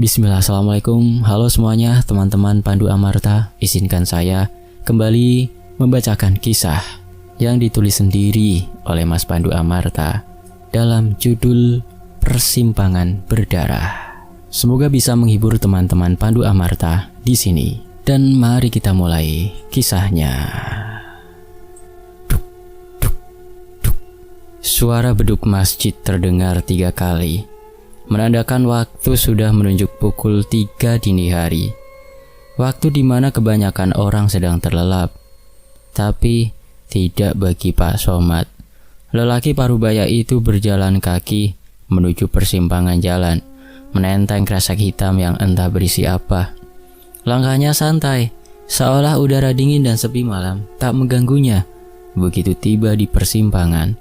Bismillah, Assalamualaikum. Halo semuanya, teman-teman Pandu Amarta. Izinkan saya kembali membacakan kisah yang ditulis sendiri oleh Mas Pandu Amarta dalam judul Persimpangan Berdarah. Semoga bisa menghibur teman-teman Pandu Amarta di sini. Dan mari kita mulai kisahnya. Duk, duk, duk. Suara beduk masjid terdengar 3 kali. Menandakan waktu sudah menunjuk pukul 3 dini hari. Waktu di mana kebanyakan orang sedang terlelap. Tapi tidak bagi Pak Somad. Lelaki parubaya itu berjalan kaki menuju persimpangan jalan, menenteng kresek hitam yang entah berisi apa. Langkahnya santai, seolah udara dingin dan sepi malam tak mengganggunya. Begitu tiba di persimpangan,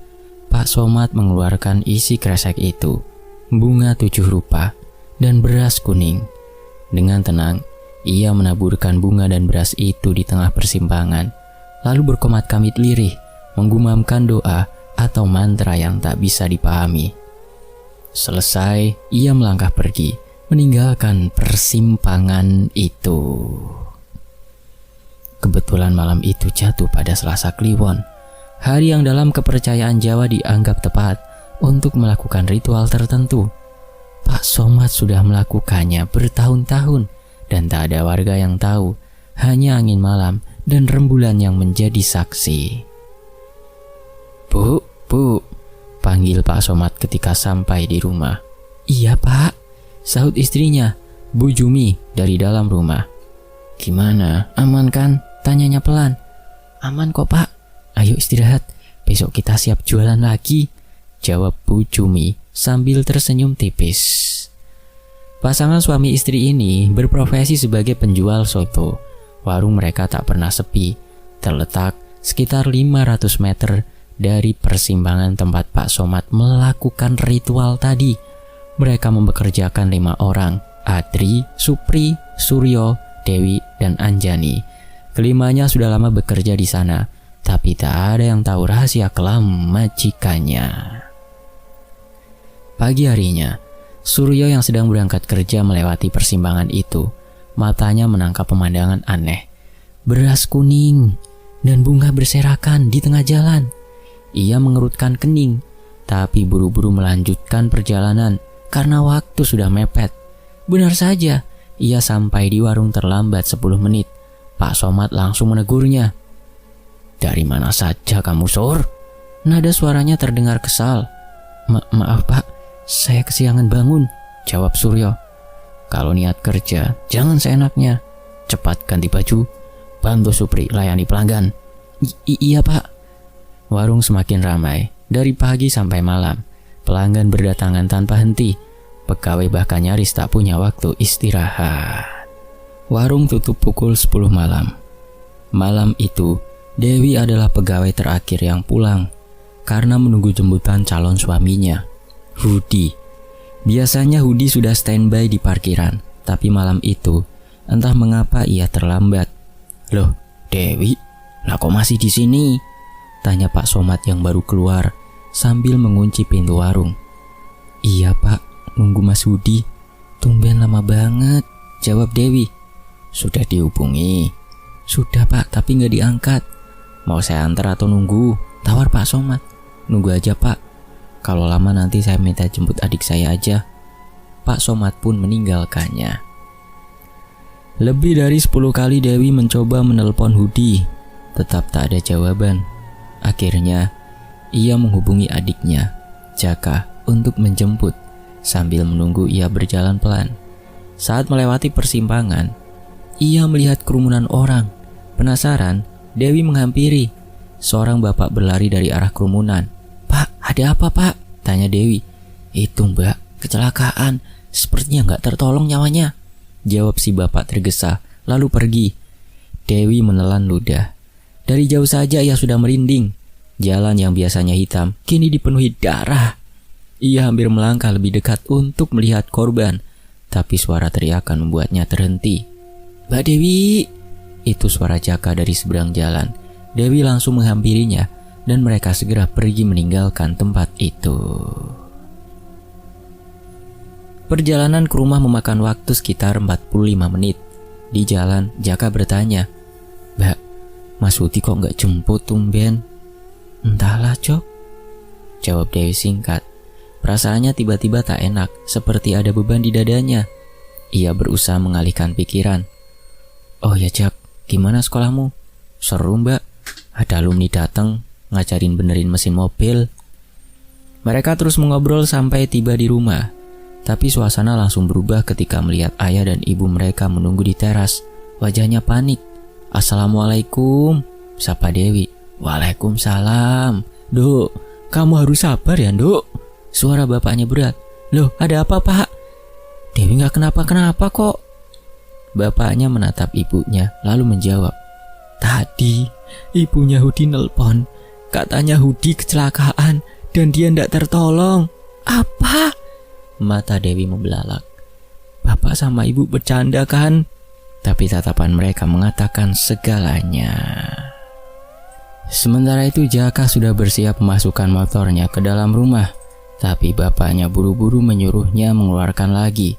Pak Somad mengeluarkan isi kresek itu. Bunga 7 rupa dan beras kuning. Dengan tenang, ia menaburkan bunga dan beras itu di tengah persimpangan, lalu berkomat-kamit lirih, menggumamkan doa atau mantra yang tak bisa dipahami. Selesai, ia melangkah pergi, meninggalkan persimpangan itu. Kebetulan malam itu jatuh pada Selasa Kliwon, hari yang dalam kepercayaan Jawa dianggap tepat untuk melakukan ritual tertentu. Pak Somad sudah melakukannya bertahun-tahun dan tak ada warga yang tahu, hanya angin malam dan rembulan yang menjadi saksi. Bu, panggil Pak Somad ketika sampai di rumah. Iya Pak, sahut istrinya, Bu Jumi dari dalam rumah. Gimana, aman kan? Tanyanya pelan. Aman kok Pak, ayo istirahat, besok kita siap jualan lagi, jawab Bu Jumi sambil tersenyum tipis. Pasangan suami istri ini berprofesi sebagai penjual soto. Warung mereka tak pernah sepi, terletak sekitar 500 meter dari persimpangan tempat Pak Somad melakukan ritual tadi. Mereka mempekerjakan 5 orang, Adri, Supri, Suryo, Dewi, dan Anjani. Kelimanya sudah lama bekerja di sana, tapi tak ada yang tahu rahasia kelam majikannya. Pagi harinya, Suryo yang sedang berangkat kerja melewati persimpangan itu. Matanya menangkap pemandangan aneh. Beras kuning dan bunga berserakan di tengah jalan. Ia mengerutkan kening, tapi buru-buru melanjutkan perjalanan karena waktu sudah mepet. Benar saja, ia sampai di warung terlambat 10 menit. Pak Somad langsung menegurnya. Dari mana saja kamu, Sur? Nada suaranya terdengar kesal. Maaf Pak, saya kesiangan bangun, jawab Suryo. Kalau niat kerja, jangan seenaknya. Cepat ganti baju, bantu Supri layani pelanggan. Iya Pak. Warung semakin ramai, dari pagi sampai malam. Pelanggan berdatangan tanpa henti. Pegawai bahkan nyaris tak punya waktu istirahat. Warung tutup pukul 10 malam. Malam itu, Dewi adalah pegawai terakhir yang pulang karena menunggu jemputan calon suaminya, Hudi. Biasanya Hudi sudah standby di parkiran, tapi malam itu entah mengapa ia terlambat. Loh, Dewi, lah kok masih di sini? Tanya Pak Somad yang baru keluar sambil mengunci pintu warung. Iya Pak, nunggu Mas Hudi. Tumben lama banget, jawab Dewi. Sudah dihubungi? Sudah Pak, tapi nggak diangkat. Mau saya antar atau nunggu? Tawar Pak Somad. Nunggu aja Pak. Kalau lama nanti saya minta jemput adik saya aja. Pak Somad pun meninggalkannya. Lebih dari 10 kali Dewi mencoba menelpon Hudi, tetap tak ada jawaban. Akhirnya, ia menghubungi adiknya, Jaka, untuk menjemput. Sambil menunggu ia berjalan pelan. Saat melewati persimpangan, ia melihat kerumunan orang. Penasaran, Dewi menghampiri. Seorang bapak berlari dari arah kerumunan. Pak, ada apa Pak? Tanya Dewi. Itu Mbak, kecelakaan. Sepertinya nggak tertolong nyawanya, jawab si bapak tergesa, lalu pergi. Dewi menelan ludah. Dari jauh saja ia sudah merinding. Jalan yang biasanya hitam kini dipenuhi darah. Ia hampir melangkah lebih dekat untuk melihat korban, tapi suara teriakan membuatnya terhenti. Mbak Dewi! Itu suara Jaka dari seberang jalan. Dewi langsung menghampirinya dan mereka segera pergi meninggalkan tempat itu. Perjalanan ke rumah memakan waktu sekitar 45 menit. Di jalan, Jaka bertanya, "Mbak, Mas Hudi kok nggak jemput tumben?" "Entahlah, Cok," jawab Dewi singkat. Perasaannya tiba-tiba tak enak, seperti ada beban di dadanya. Ia berusaha mengalihkan pikiran. "Oh ya Jak, gimana sekolahmu?" "Seru Mbak, ada alumni datang, ngajarin benerin mesin mobil." Mereka terus mengobrol sampai tiba di rumah. Tapi suasana langsung berubah ketika melihat ayah dan ibu mereka menunggu di teras. Wajahnya panik. "Assalamualaikum," sapa Dewi. "Waalaikumsalam." "Duk, kamu harus sabar ya, Duk." Suara bapaknya berat. "Loh, ada apa, Pak?" "Dewi gak kenapa-kenapa kok." Bapaknya menatap ibunya lalu menjawab, "Tadi ibunya Hudi nelpon. Katanya Hudi kecelakaan dan dia ndak tertolong." "Apa?" Mata Dewi membelalak. "Bapak sama ibu bercanda kan?" Tapi tatapan mereka mengatakan segalanya. Sementara itu Jaka sudah bersiap memasukkan motornya ke dalam rumah. Tapi bapaknya buru-buru menyuruhnya mengeluarkan lagi.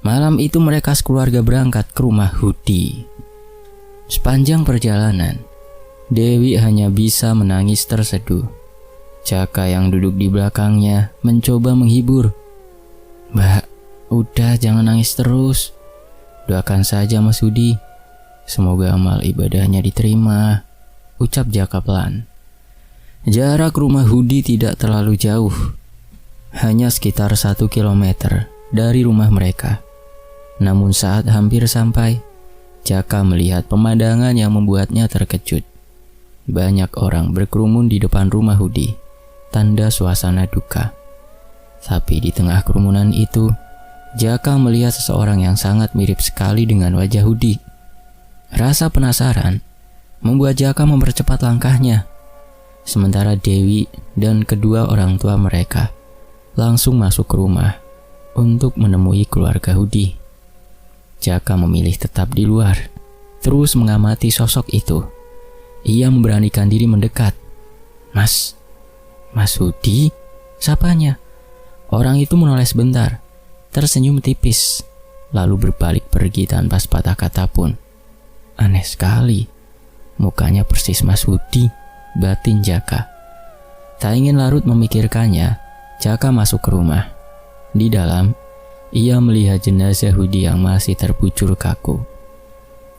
Malam itu mereka sekeluarga berangkat ke rumah Hudi. Sepanjang perjalanan, Dewi hanya bisa menangis terseduh. Jaka yang duduk di belakangnya mencoba menghibur. "Mbak, udah jangan nangis terus. Doakan saja Mas Hudi. Semoga amal ibadahnya diterima," ucap Jaka pelan. Jarak rumah Hudi tidak terlalu jauh. Hanya sekitar 1 kilometer dari rumah mereka. Namun saat hampir sampai, Jaka melihat pemandangan yang membuatnya terkejut. Banyak orang berkerumun di depan rumah Hudi, tanda suasana duka. Tapi di tengah kerumunan itu, Jaka melihat seseorang yang sangat mirip sekali dengan wajah Hudi. Rasa penasaran membuat Jaka mempercepat langkahnya. Sementara Dewi dan kedua orang tua mereka langsung masuk ke rumah untuk menemui keluarga Hudi. Jaka memilih tetap di luar, terus mengamati sosok itu. Ia memberanikan diri mendekat. Mas Hudi?" sapanya. Orang itu menoleh sebentar, tersenyum tipis, lalu berbalik pergi tanpa sepatah kata pun. Aneh sekali, mukanya persis Mas Hudi, batin Jaka. Tak ingin larut memikirkannya, Jaka masuk ke rumah. Di dalam, ia melihat jenazah Hudi yang masih terbujur kaku.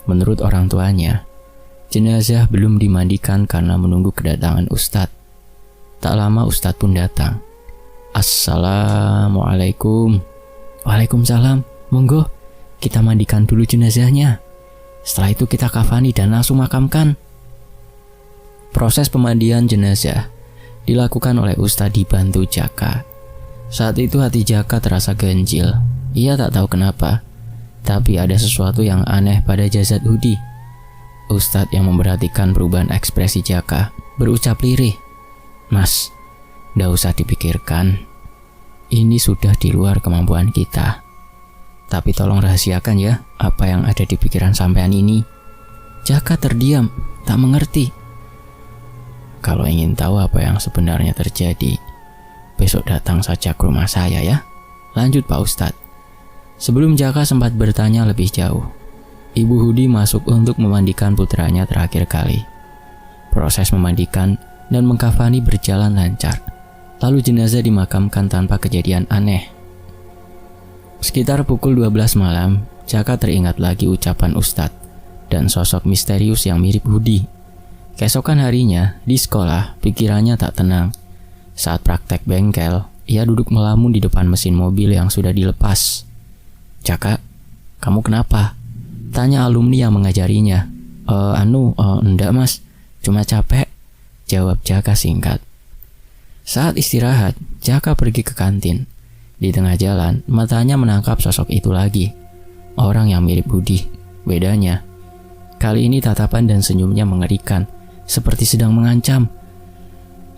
Menurut orang tuanya, jenazah belum dimandikan karena menunggu kedatangan Ustadz. Tak lama Ustadz pun datang. "Assalamualaikum." "Waalaikumsalam, monggo kita mandikan dulu jenazahnya. Setelah itu kita kafani dan langsung makamkan." Proses pemandian jenazah dilakukan oleh Ustadz dibantu Jaka. Saat itu hati Jaka terasa ganjil. Ia tak tahu kenapa, tapi ada sesuatu yang aneh pada jasad Hudi. Ustadz yang memperhatikan perubahan ekspresi Jaka berucap lirih, "Mas, nggak usah dipikirkan. Ini sudah di luar kemampuan kita. Tapi tolong rahasiakan ya apa yang ada di pikiran sampean ini." Jaka terdiam, tak mengerti. "Kalau ingin tahu apa yang sebenarnya terjadi, besok datang saja ke rumah saya ya," lanjut Pak Ustadz. Sebelum Jaka sempat bertanya lebih jauh, Ibu Hudi masuk untuk memandikan putranya terakhir kali. Proses memandikan dan mengkafani berjalan lancar. Lalu jenazah dimakamkan tanpa kejadian aneh. Sekitar pukul 12 malam, Jaka teringat lagi ucapan Ustadz dan sosok misterius yang mirip Hudi. Keesokan harinya, di sekolah, pikirannya tak tenang. Saat praktek bengkel, ia duduk melamun di depan mesin mobil yang sudah dilepas. "Jaka, kamu kenapa?" tanya alumni yang mengajarinya. Enggak mas, cuma capek," jawab Jaka singkat. Saat istirahat, Jaka pergi ke kantin. Di tengah jalan, matanya menangkap sosok itu lagi. Orang yang mirip Hudi. Bedanya, kali ini tatapan dan senyumnya mengerikan, seperti sedang mengancam.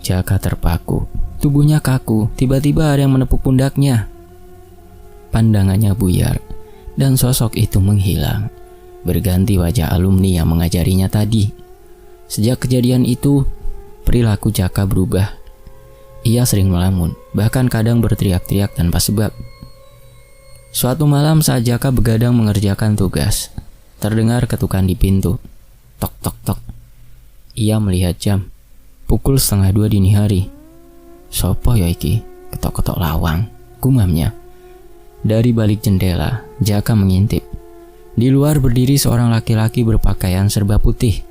Jaka terpaku, tubuhnya kaku, tiba-tiba ada yang menepuk pundaknya. Pandangannya buyar, dan sosok itu menghilang. Berganti wajah alumni yang mengajarinya tadi. Sejak kejadian itu, perilaku Jaka berubah. Ia sering melamun, bahkan kadang berteriak-teriak tanpa sebab. Suatu malam saat Jaka begadang mengerjakan tugas, terdengar ketukan di pintu. Tok tok tok. Ia melihat jam. Pukul 1:30 dini hari. Sopo ya iki? Ketok-ketok lawang, gumamnya. Dari balik jendela, Jaka mengintip. Di luar berdiri seorang laki-laki berpakaian serba putih.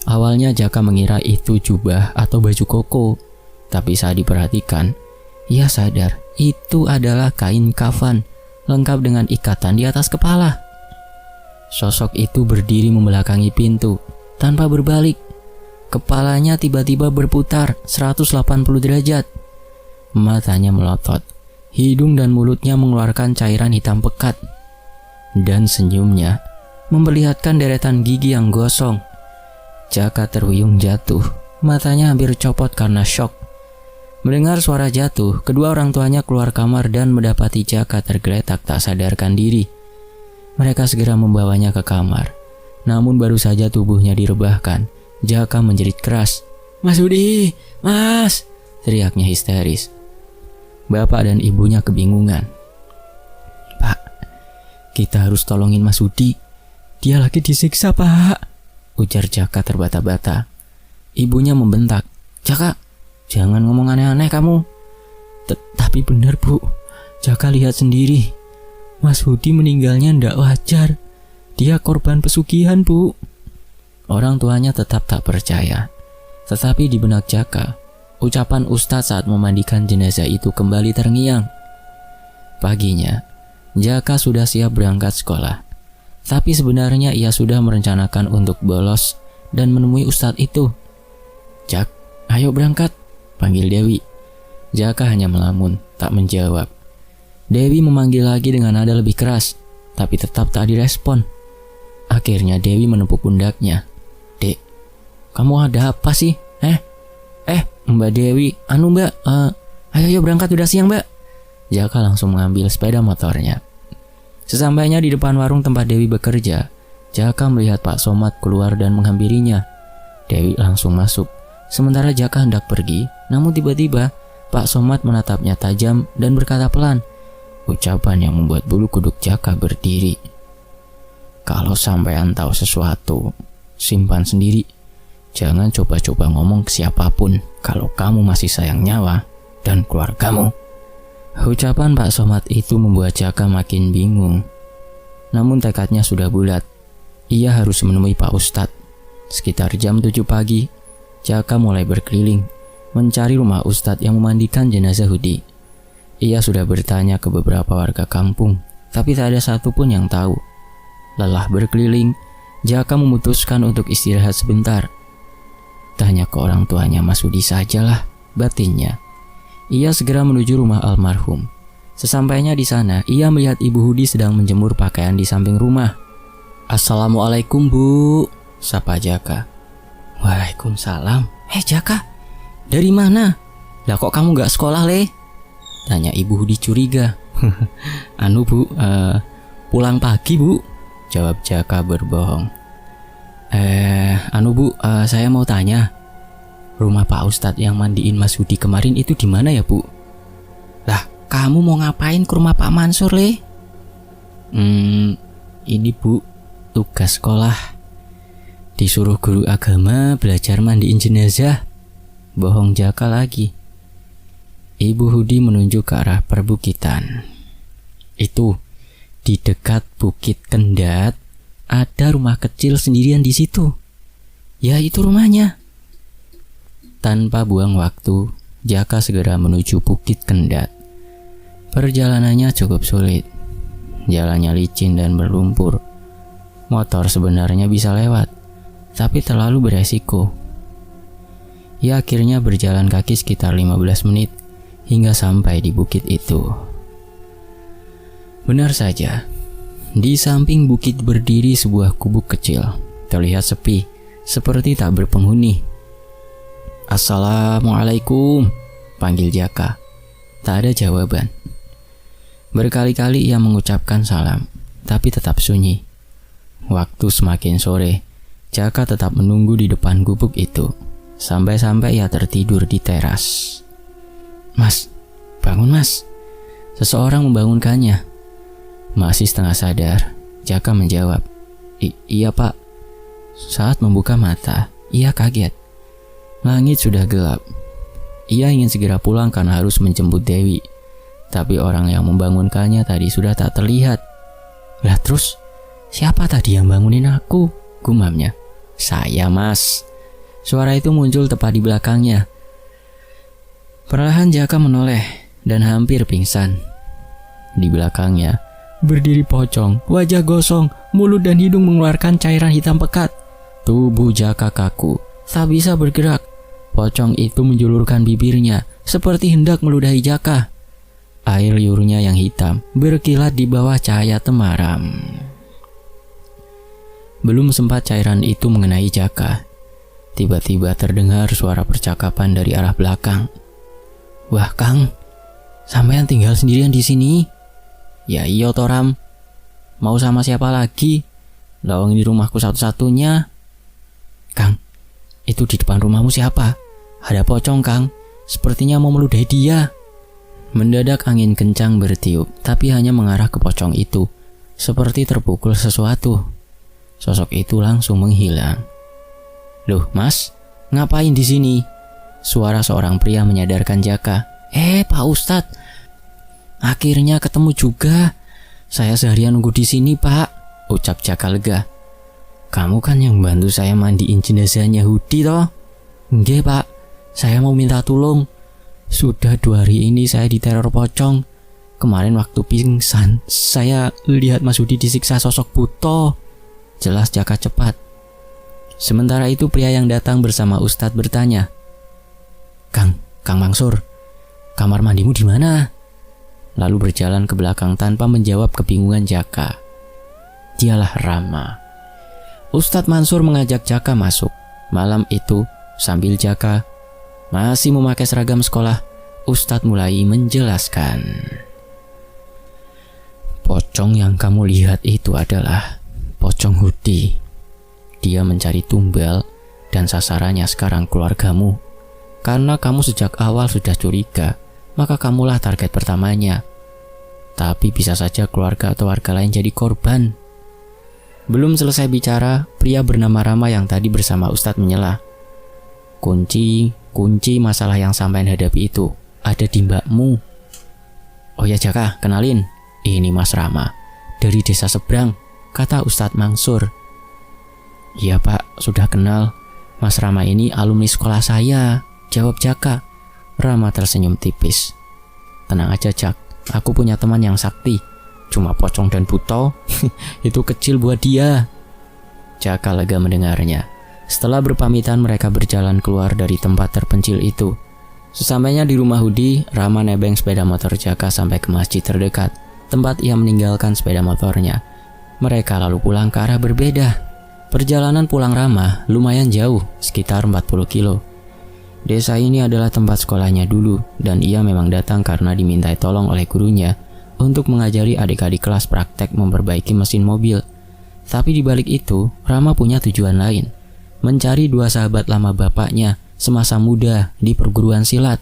Awalnya Jaka mengira itu jubah atau baju koko, tapi saat diperhatikan, ia sadar itu adalah kain kafan lengkap dengan ikatan di atas kepala. Sosok itu berdiri membelakangi pintu tanpa berbalik. Kepalanya tiba-tiba berputar 180 derajat. Matanya melotot, hidung dan mulutnya mengeluarkan cairan hitam pekat. Dan senyumnya memperlihatkan deretan gigi yang gosong. Jaka terhuyung jatuh, matanya hampir copot karena syok. Mendengar suara jatuh, kedua orang tuanya keluar kamar dan mendapati Jaka tergeletak tak sadarkan diri. Mereka segera membawanya ke kamar. Namun baru saja tubuhnya direbahkan, Jaka menjerit keras. "Mas Budi, Mas!" teriaknya histeris. Bapak dan ibunya kebingungan. "Pak, kita harus tolongin Mas Budi. Dia lagi disiksa, Pak," ujar Jaka terbata-bata. Ibunya membentak. "Jaka, jangan ngomong aneh-aneh kamu." Tapi benar, Bu. Jaka lihat sendiri. Mas Budi meninggalnya ndak wajar. Dia korban pesugihan, Bu. Orang tuanya tetap tak percaya. Tetapi di benak Jaka, ucapan Ustadz saat memandikan jenazah itu kembali terngiang. Paginya, Jaka sudah siap berangkat sekolah. Tapi sebenarnya ia sudah merencanakan untuk bolos dan menemui Ustadz itu. "Jak, ayo berangkat," panggil Dewi. Jaka hanya melamun, tak menjawab. Dewi memanggil lagi dengan nada lebih keras, tapi tetap tak direspon. Akhirnya Dewi menepuk pundaknya. "Dek, kamu ada apa sih? Mbak Dewi, Mbak, ayo berangkat, udah siang, Mbak." Jaka langsung mengambil sepeda motornya. Sesampainya di depan warung tempat Dewi bekerja, Jaka melihat Pak Somad keluar dan menghampirinya. Dewi langsung masuk. Sementara Jaka hendak pergi, namun tiba-tiba Pak Somad menatapnya tajam dan berkata pelan, ucapan yang membuat bulu kuduk Jaka berdiri. "Kalau sampean tahu sesuatu, simpan sendiri. Jangan coba-coba ngomong ke siapapun kalau kamu masih sayang nyawa dan keluargamu." Ucapan Pak Somad itu membuat Jaka makin bingung. Namun tekadnya sudah bulat. Ia harus menemui Pak Ustadz. Sekitar jam 7 pagi, Jaka mulai berkeliling, mencari rumah Ustadz yang memandikan jenazah Hudi. Ia sudah bertanya ke beberapa warga kampung, tapi tak ada satupun yang tahu. Lelah berkeliling, Jaka memutuskan untuk istirahat sebentar. Tanya ke orang tuanya Mas Hudi sajalah, batinnya. Ia segera menuju rumah almarhum. Sesampainya di sana, ia melihat Ibu Hudi sedang menjemur pakaian di samping rumah. "Assalamualaikum, Bu," sapa Jaka. "Waalaikumsalam." Jaka, dari mana? Lah kok kamu gak sekolah, Le?" tanya Ibu Hudi curiga. Bu, pulang pagi, Bu," jawab Jaka berbohong. Bu, saya mau tanya, rumah Pak Ustadz yang mandiin Mas Hudi kemarin itu di mana ya, Bu?" "Lah, kamu mau ngapain ke rumah Pak Mansur, Le?" Ini, Bu, tugas sekolah. Disuruh guru agama belajar mandiin jenazah." Bohong Jaka lagi. Ibu Hudi menunjuk ke arah perbukitan. "Itu, di dekat Bukit Kendat, ada rumah kecil sendirian di situ. Ya, itu rumahnya." Tanpa buang waktu, Jaka segera menuju Bukit Kendat. Perjalanannya cukup sulit. Jalannya licin dan berlumpur. Motor sebenarnya bisa lewat, tapi terlalu beresiko. Ia akhirnya berjalan kaki sekitar 15 menit hingga sampai di bukit itu. Benar saja, di samping bukit berdiri sebuah gubuk kecil. Terlihat sepi, seperti tak berpenghuni. "Assalamualaikum," panggil Jaka. Tak ada jawaban. Berkali-kali ia mengucapkan salam, tapi tetap sunyi. Waktu semakin sore, Jaka tetap menunggu di depan gubuk itu, sampai-sampai ia tertidur di teras. "Mas, bangun, Mas." Seseorang membangunkannya. Masih setengah sadar, Jaka menjawab, Iya pak. Saat membuka mata, ia kaget. Langit sudah gelap. Ia ingin segera pulang karena harus menjemput Dewi. Tapi orang yang membangunkannya tadi sudah tak terlihat. Lah terus, siapa tadi yang bangunin aku? Gumamnya. Saya mas. Suara itu muncul tepat di belakangnya. Perlahan Jaka menoleh dan hampir pingsan. Di belakangnya, berdiri pocong, wajah gosong, mulut dan hidung mengeluarkan cairan hitam pekat. Tubuh Jaka kaku, tak bisa bergerak. Pocong itu menjulurkan bibirnya, seperti hendak meludahi Jaka. Air liurnya yang hitam berkilat di bawah cahaya temaram. Belum sempat cairan itu mengenai Jaka, tiba-tiba terdengar suara percakapan dari arah belakang. Wah Kang, sampean tinggal sendirian di sini? Ya iya Toram, mau sama siapa lagi? Lawang di rumahku satu-satunya. Kang, itu di depan rumahmu siapa? Ada pocong Kang, sepertinya mau meludahi dia. Mendadak angin kencang bertiup, tapi hanya mengarah ke pocong itu, seperti terpukul sesuatu. Sosok itu langsung menghilang. Loh mas, ngapain di sini? Suara seorang pria menyadarkan Jaka. Pak Ustadz, akhirnya ketemu juga. Saya seharian nunggu di sini pak, ucap Jaka lega. Kamu kan yang bantu saya mandiin jenazahnya Hudi toh? Nggih pak, saya mau minta tolong. Sudah 2 hari ini saya diteror pocong. Kemarin waktu pingsan, saya lihat Mas Hudi disiksa sosok buto. Jelas Jaka cepat. Sementara itu pria yang datang bersama Ustadz bertanya, Kang Mansur, kamar mandimu di mana? Lalu berjalan ke belakang tanpa menjawab kebingungan Jaka. Dialah Rama. Ustadz Mansur mengajak Jaka masuk. Malam itu, sambil Jaka masih memakai seragam sekolah, Ustadz mulai menjelaskan. Pocong yang kamu lihat itu adalah pocong Hudi. Dia mencari tumbal dan sasarannya sekarang keluargamu. Karena kamu sejak awal sudah curiga, maka kamulah target pertamanya. Tapi bisa saja keluarga atau warga lain jadi korban. Belum selesai bicara, pria bernama Rama yang tadi bersama Ustadz menyela. Kunci masalah yang sampai hadapi itu ada di mbakmu. Oh ya Jaka, kenalin, ini Mas Rama dari desa seberang, kata Ustadz Mansur. Iya pak, sudah kenal. Mas Rama ini alumni sekolah saya, jawab Jaka. Rama tersenyum tipis. Tenang aja Jak, aku punya teman yang sakti. Cuma pocong dan buto, itu kecil buat dia. Jaka lega mendengarnya. Setelah berpamitan mereka berjalan keluar dari tempat terpencil itu. Sesampainya di rumah Hudi, Rama nebeng sepeda motor Jaka sampai ke masjid terdekat, tempat ia meninggalkan sepeda motornya. Mereka lalu pulang ke arah berbeda. Perjalanan pulang Rama lumayan jauh, sekitar 40 kilo. Desa ini adalah tempat sekolahnya dulu, dan ia memang datang karena dimintai tolong oleh gurunya untuk mengajari adik-adik kelas praktek memperbaiki mesin mobil. Tapi di balik itu, Rama punya tujuan lain, mencari 2 sahabat lama bapaknya semasa muda di perguruan silat.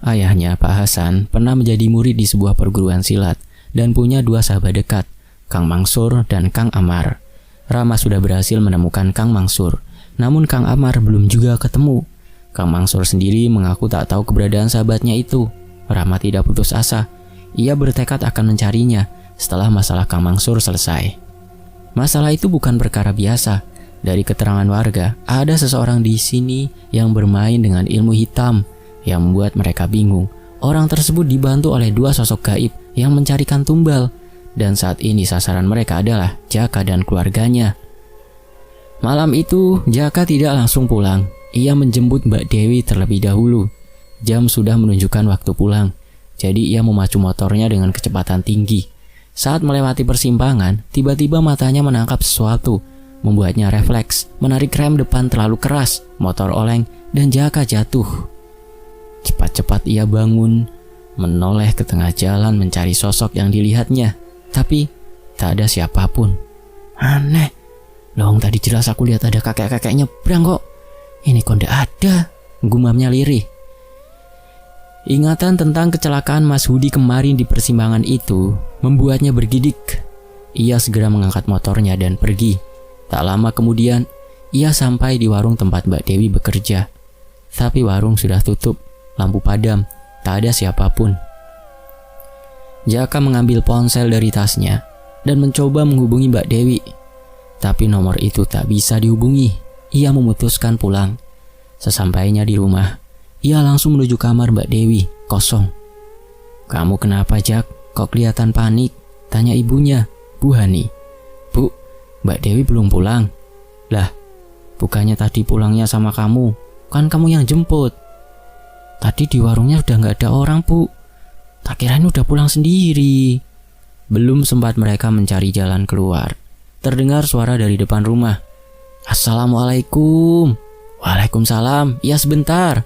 Ayahnya, Pak Hasan, pernah menjadi murid di sebuah perguruan silat dan punya 2 sahabat dekat, Kang Mansur dan Kang Amar. Rama sudah berhasil menemukan Kang Mansur, namun Kang Amar belum juga ketemu. Kang Mansur sendiri mengaku tak tahu keberadaan sahabatnya itu. Rama tidak putus asa. Ia bertekad akan mencarinya setelah masalah Kang Mansur selesai. Masalah itu bukan perkara biasa. Dari keterangan warga, ada seseorang di sini yang bermain dengan ilmu hitam yang membuat mereka bingung. Orang tersebut dibantu oleh 2 sosok gaib yang mencarikan tumbal. Dan saat ini sasaran mereka adalah Jaka dan keluarganya. Malam itu, Jaka tidak langsung pulang. Ia menjemput Mbak Dewi terlebih dahulu. Jam sudah menunjukkan waktu pulang. Jadi ia memacu motornya dengan kecepatan tinggi. Saat melewati persimpangan, tiba-tiba matanya menangkap sesuatu. Membuatnya refleks, menarik rem depan terlalu keras. Motor oleng dan Jaka jatuh. Cepat-cepat ia bangun, menoleh ke tengah jalan mencari sosok yang dilihatnya. Tapi tak ada siapapun. Aneh, loh tadi jelas aku lihat ada kakek-kakek nyebrang kok. Ini kok ndak ada, gumamnya lirih. Ingatan tentang kecelakaan Mas Hudi kemarin di persimpangan itu membuatnya bergidik. Ia segera mengangkat motornya dan pergi. Tak lama kemudian, ia sampai di warung tempat Mbak Dewi bekerja. Tapi warung sudah tutup, lampu padam, tak ada siapapun. Jaka mengambil ponsel dari tasnya dan mencoba menghubungi Mbak Dewi. Tapi nomor itu tak bisa dihubungi. Ia memutuskan pulang. Sesampainya di rumah, ia langsung menuju kamar Mbak Dewi, kosong. "Kamu kenapa, Jak? Kok kelihatan panik?" tanya ibunya, Bu Hani. "Bu, Mbak Dewi belum pulang." "Lah, bukannya tadi pulangnya sama kamu? Kan kamu yang jemput." "Tadi di warungnya udah gak ada orang, Bu. Tak kirain udah pulang sendiri." Belum sempat mereka mencari jalan keluar, terdengar suara dari depan rumah. "Assalamualaikum." "Waalaikumsalam, ya sebentar,"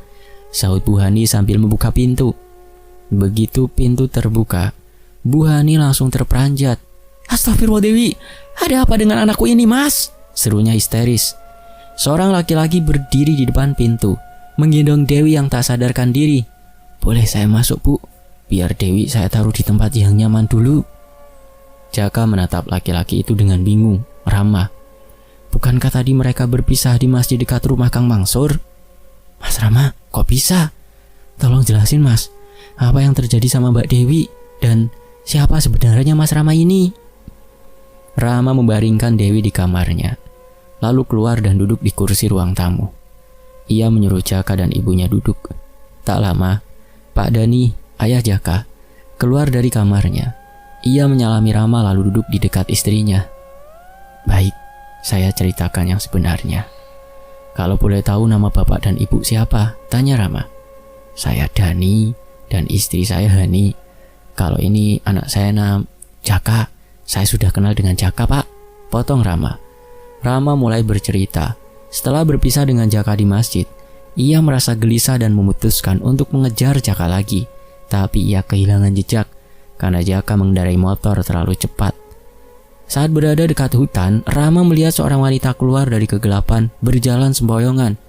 sahut Bu Hani sambil membuka pintu. Begitu pintu terbuka, Bu Hani langsung terperanjat. "Astagfirullah Dewi, ada apa dengan anakku ini, Mas?" serunya histeris. Seorang laki-laki berdiri di depan pintu, menggendong Dewi yang tak sadarkan diri. "Boleh saya masuk, Bu? Biar Dewi saya taruh di tempat yang nyaman dulu." Jaka menatap laki-laki itu dengan bingung. "Rama, bukankah tadi mereka berpisah di masjid dekat rumah Kang Mansur?" "Mas Rama, kok bisa? Tolong jelasin, Mas. Apa yang terjadi sama Mbak Dewi? Dan siapa sebenarnya Mas Rama ini?" Rama membaringkan Dewi di kamarnya, lalu keluar dan duduk di kursi ruang tamu. Ia menyuruh Jaka dan ibunya duduk. Tak lama, Pak Dani, ayah Jaka, keluar dari kamarnya. Ia menyalami Rama lalu duduk di dekat istrinya. "Baik, saya ceritakan yang sebenarnya. Kalau boleh tahu nama bapak dan ibu siapa?" tanya Rama. "Saya Dani dan istri saya Hani. Kalau ini anak saya Jaka. Saya sudah kenal dengan Jaka, Pak," potong Rama. Rama mulai bercerita. Setelah berpisah dengan Jaka di masjid, ia merasa gelisah dan memutuskan untuk mengejar Jaka lagi. Tapi ia kehilangan jejak karena Jaka mengendarai motor terlalu cepat. Saat berada dekat hutan, Rama melihat seorang wanita keluar dari kegelapan berjalan semboyongan.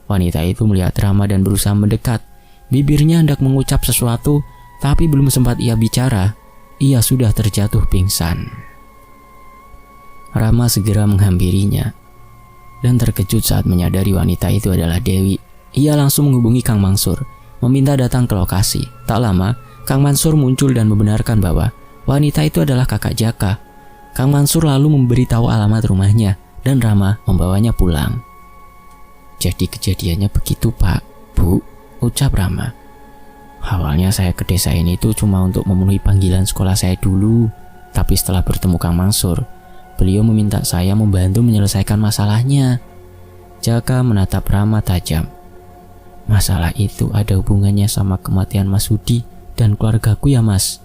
Wanita itu melihat Rama dan berusaha mendekat. Bibirnya hendak mengucap sesuatu, tapi belum sempat ia bicara, ia sudah terjatuh pingsan. Rama segera menghampirinya dan terkejut saat menyadari wanita itu adalah Dewi. Ia langsung menghubungi Kang Mansur, meminta datang ke lokasi. Tak lama, Kang Mansur muncul dan membenarkan bahwa wanita itu adalah kakak Jaka. Kang Mansur lalu memberitahu alamat rumahnya dan Rama membawanya pulang. "Jadi kejadiannya begitu, Pak, Bu," ucap Rama. "Awalnya saya ke desa ini tuh cuma untuk memenuhi panggilan sekolah saya dulu. Tapi setelah bertemu Kang Mansur, beliau meminta saya membantu menyelesaikan masalahnya." Jaka menatap Rama tajam. "Masalah itu ada hubungannya sama kematian Mas Hudi dan keluargaku ya, Mas?"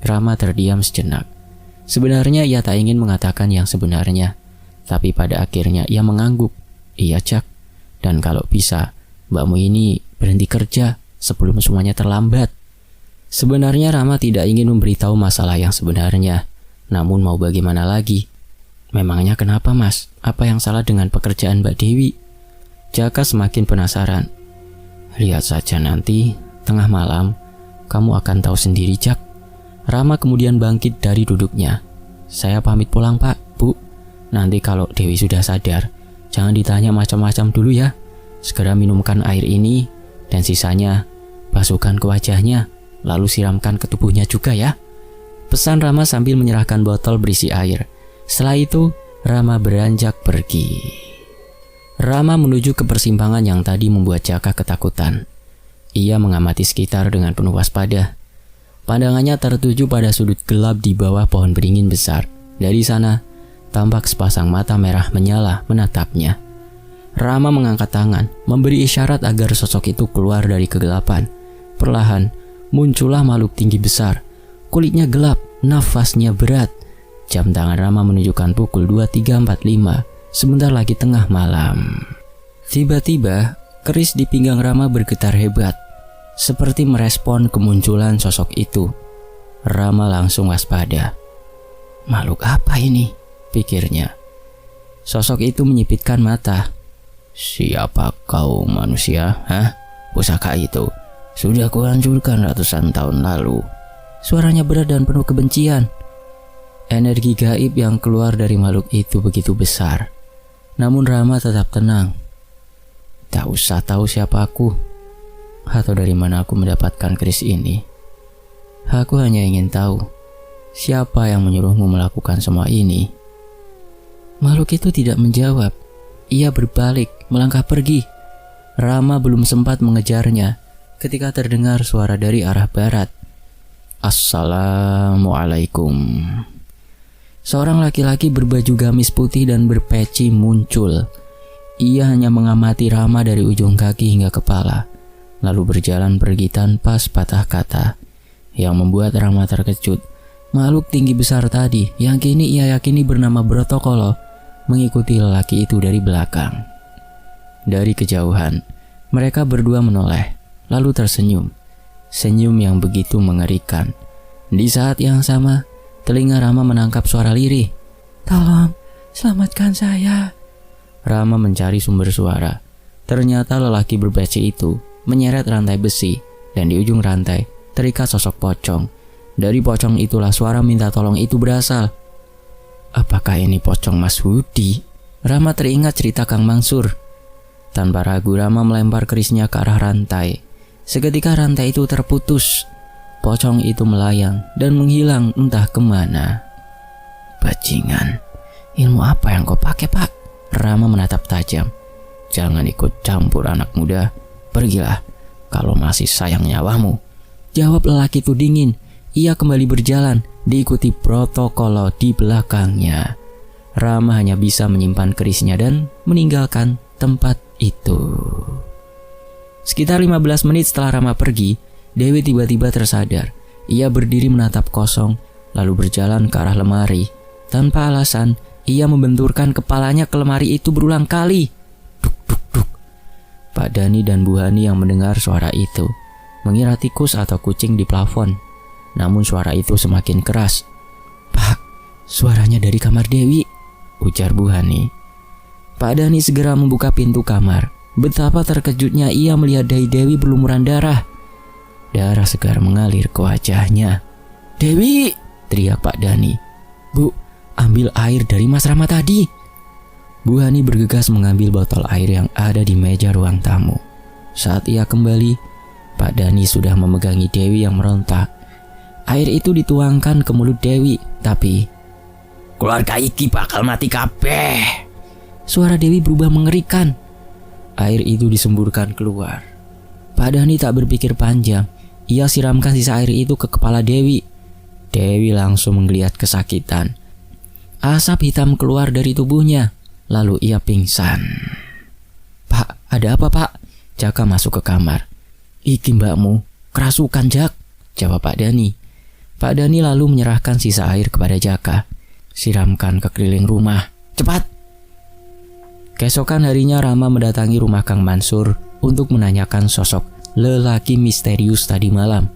Rama terdiam sejenak. Sebenarnya ia tak ingin mengatakan yang sebenarnya, tapi pada akhirnya ia mengangguk. "Iya, Jak. Dan kalau bisa, mbakmu ini berhenti kerja sebelum semuanya terlambat." Sebenarnya Rama tidak ingin memberitahu masalah yang sebenarnya. Namun mau bagaimana lagi? "Memangnya kenapa, Mas? Apa yang salah dengan pekerjaan Mbak Dewi?" Jaka semakin penasaran. "Lihat saja nanti, tengah malam, kamu akan tahu sendiri, Jak." Rama kemudian bangkit dari duduknya. "Saya pamit pulang, Pak, Bu. Nanti kalau Dewi sudah sadar, jangan ditanya macam-macam dulu ya. Segera minumkan air ini, dan sisanya basuhkan ke wajahnya, lalu siramkan ke tubuhnya juga ya," pesan Rama sambil menyerahkan botol berisi air. Setelah itu, Rama beranjak pergi. Rama menuju ke persimpangan yang tadi membuat Jaka ketakutan. Ia mengamati sekitar dengan penuh waspada. Pandangannya tertuju pada sudut gelap di bawah pohon beringin besar. Dari sana, tampak sepasang mata merah menyala menatapnya. Rama mengangkat tangan, memberi isyarat agar sosok itu keluar dari kegelapan. Perlahan, muncullah makhluk tinggi besar. Kulitnya gelap, nafasnya berat. Jam tangan Rama menunjukkan pukul 23.45, sebentar lagi tengah malam. Tiba-tiba, keris di pinggang Rama bergetar hebat, seperti merespon kemunculan sosok itu. Rama langsung waspada. "Makhluk apa ini?" pikirnya. Sosok itu menyipitkan mata. "Siapa kau manusia? Pusaka itu sudah kuhancurkan ratusan tahun lalu. Suaranya berat dan penuh kebencian. Energi gaib yang keluar dari makhluk itu begitu besar. Namun Rama tetap tenang. Tak usah tahu siapa aku atau dari mana aku mendapatkan keris ini. Aku hanya ingin tahu siapa yang menyuruhmu melakukan semua ini. Makhluk itu tidak menjawab. Ia berbalik melangkah pergi. Rama belum sempat mengejarnya ketika terdengar suara dari arah barat. Assalamualaikum. Seorang laki-laki berbaju gamis putih dan berpeci muncul. Ia hanya mengamati Rama dari ujung kaki hingga kepala, lalu berjalan pergi tanpa sepatah kata, yang membuat Rama terkejut. Makhluk tinggi besar tadi, yang kini ia yakini bernama Brotokolo, mengikuti lelaki itu dari belakang. Dari kejauhan, mereka berdua menoleh, lalu tersenyum. Senyum yang begitu mengerikan. Di saat yang sama, telinga Rama menangkap suara lirih. Tolong, selamatkan saya. Rama mencari sumber suara. Ternyata lelaki berbeci itu menyeret rantai besi, dan di ujung rantai terikat sosok pocong. Dari pocong itulah suara minta tolong itu berasal. Apakah ini pocong Mas Hudi? Rama teringat cerita Kang Mansur. Tanpa ragu Rama melempar kerisnya ke arah rantai. Seketika rantai itu terputus. Pocong itu melayang dan menghilang entah kemana. Bajingan, ilmu apa yang kau pakai, Pak? Rama menatap tajam. Jangan ikut campur anak muda. Pergilah kalau masih sayang nyawamu. Jawab lelaki itu dingin. Ia kembali berjalan, diikuti Brotokolo di belakangnya. Rama hanya bisa menyimpan kerisnya dan meninggalkan tempat itu. Sekitar 15 menit setelah Rama pergi, Dewi tiba-tiba tersadar. Ia berdiri menatap kosong, lalu berjalan ke arah lemari. Tanpa alasan, ia membenturkan kepalanya ke lemari itu berulang kali. Duk, duk, duk. Pak Dani dan Bu Hani yang mendengar suara itu mengira tikus atau kucing di plafon. Namun suara itu semakin keras. Pak, suaranya dari kamar Dewi, ujar Bu Hani. Pak Dani segera membuka pintu kamar. Betapa terkejutnya ia melihat Dewi berlumuran darah. Darah segar mengalir ke wajahnya. Dewi, teriak Pak Dani. Bu, ambil air dari Mas Rama tadi. Bu Hani bergegas mengambil botol air yang ada di meja ruang tamu. Saat ia kembali, Pak Dani sudah memegangi Dewi yang meronta. Air itu dituangkan ke mulut Dewi, tapi keluarga iki bakal mati kabeh. Suara Dewi berubah mengerikan. Air itu disemburkan keluar. Pak Dani tak berpikir panjang. Ia siramkan sisa air itu ke kepala Dewi. Dewi langsung menggeliat kesakitan. Asap hitam keluar dari tubuhnya. Lalu ia pingsan. Pak, ada apa, Pak? Jaka masuk ke kamar. Iki mbakmu, kerasukan, Jak, jawab Pak Dani. Pak Dani lalu menyerahkan sisa air kepada Jaka. Siramkan ke keliling rumah. Cepat! Keesokan harinya Rama mendatangi rumah Kang Mansur untuk menanyakan sosok lelaki misterius tadi malam.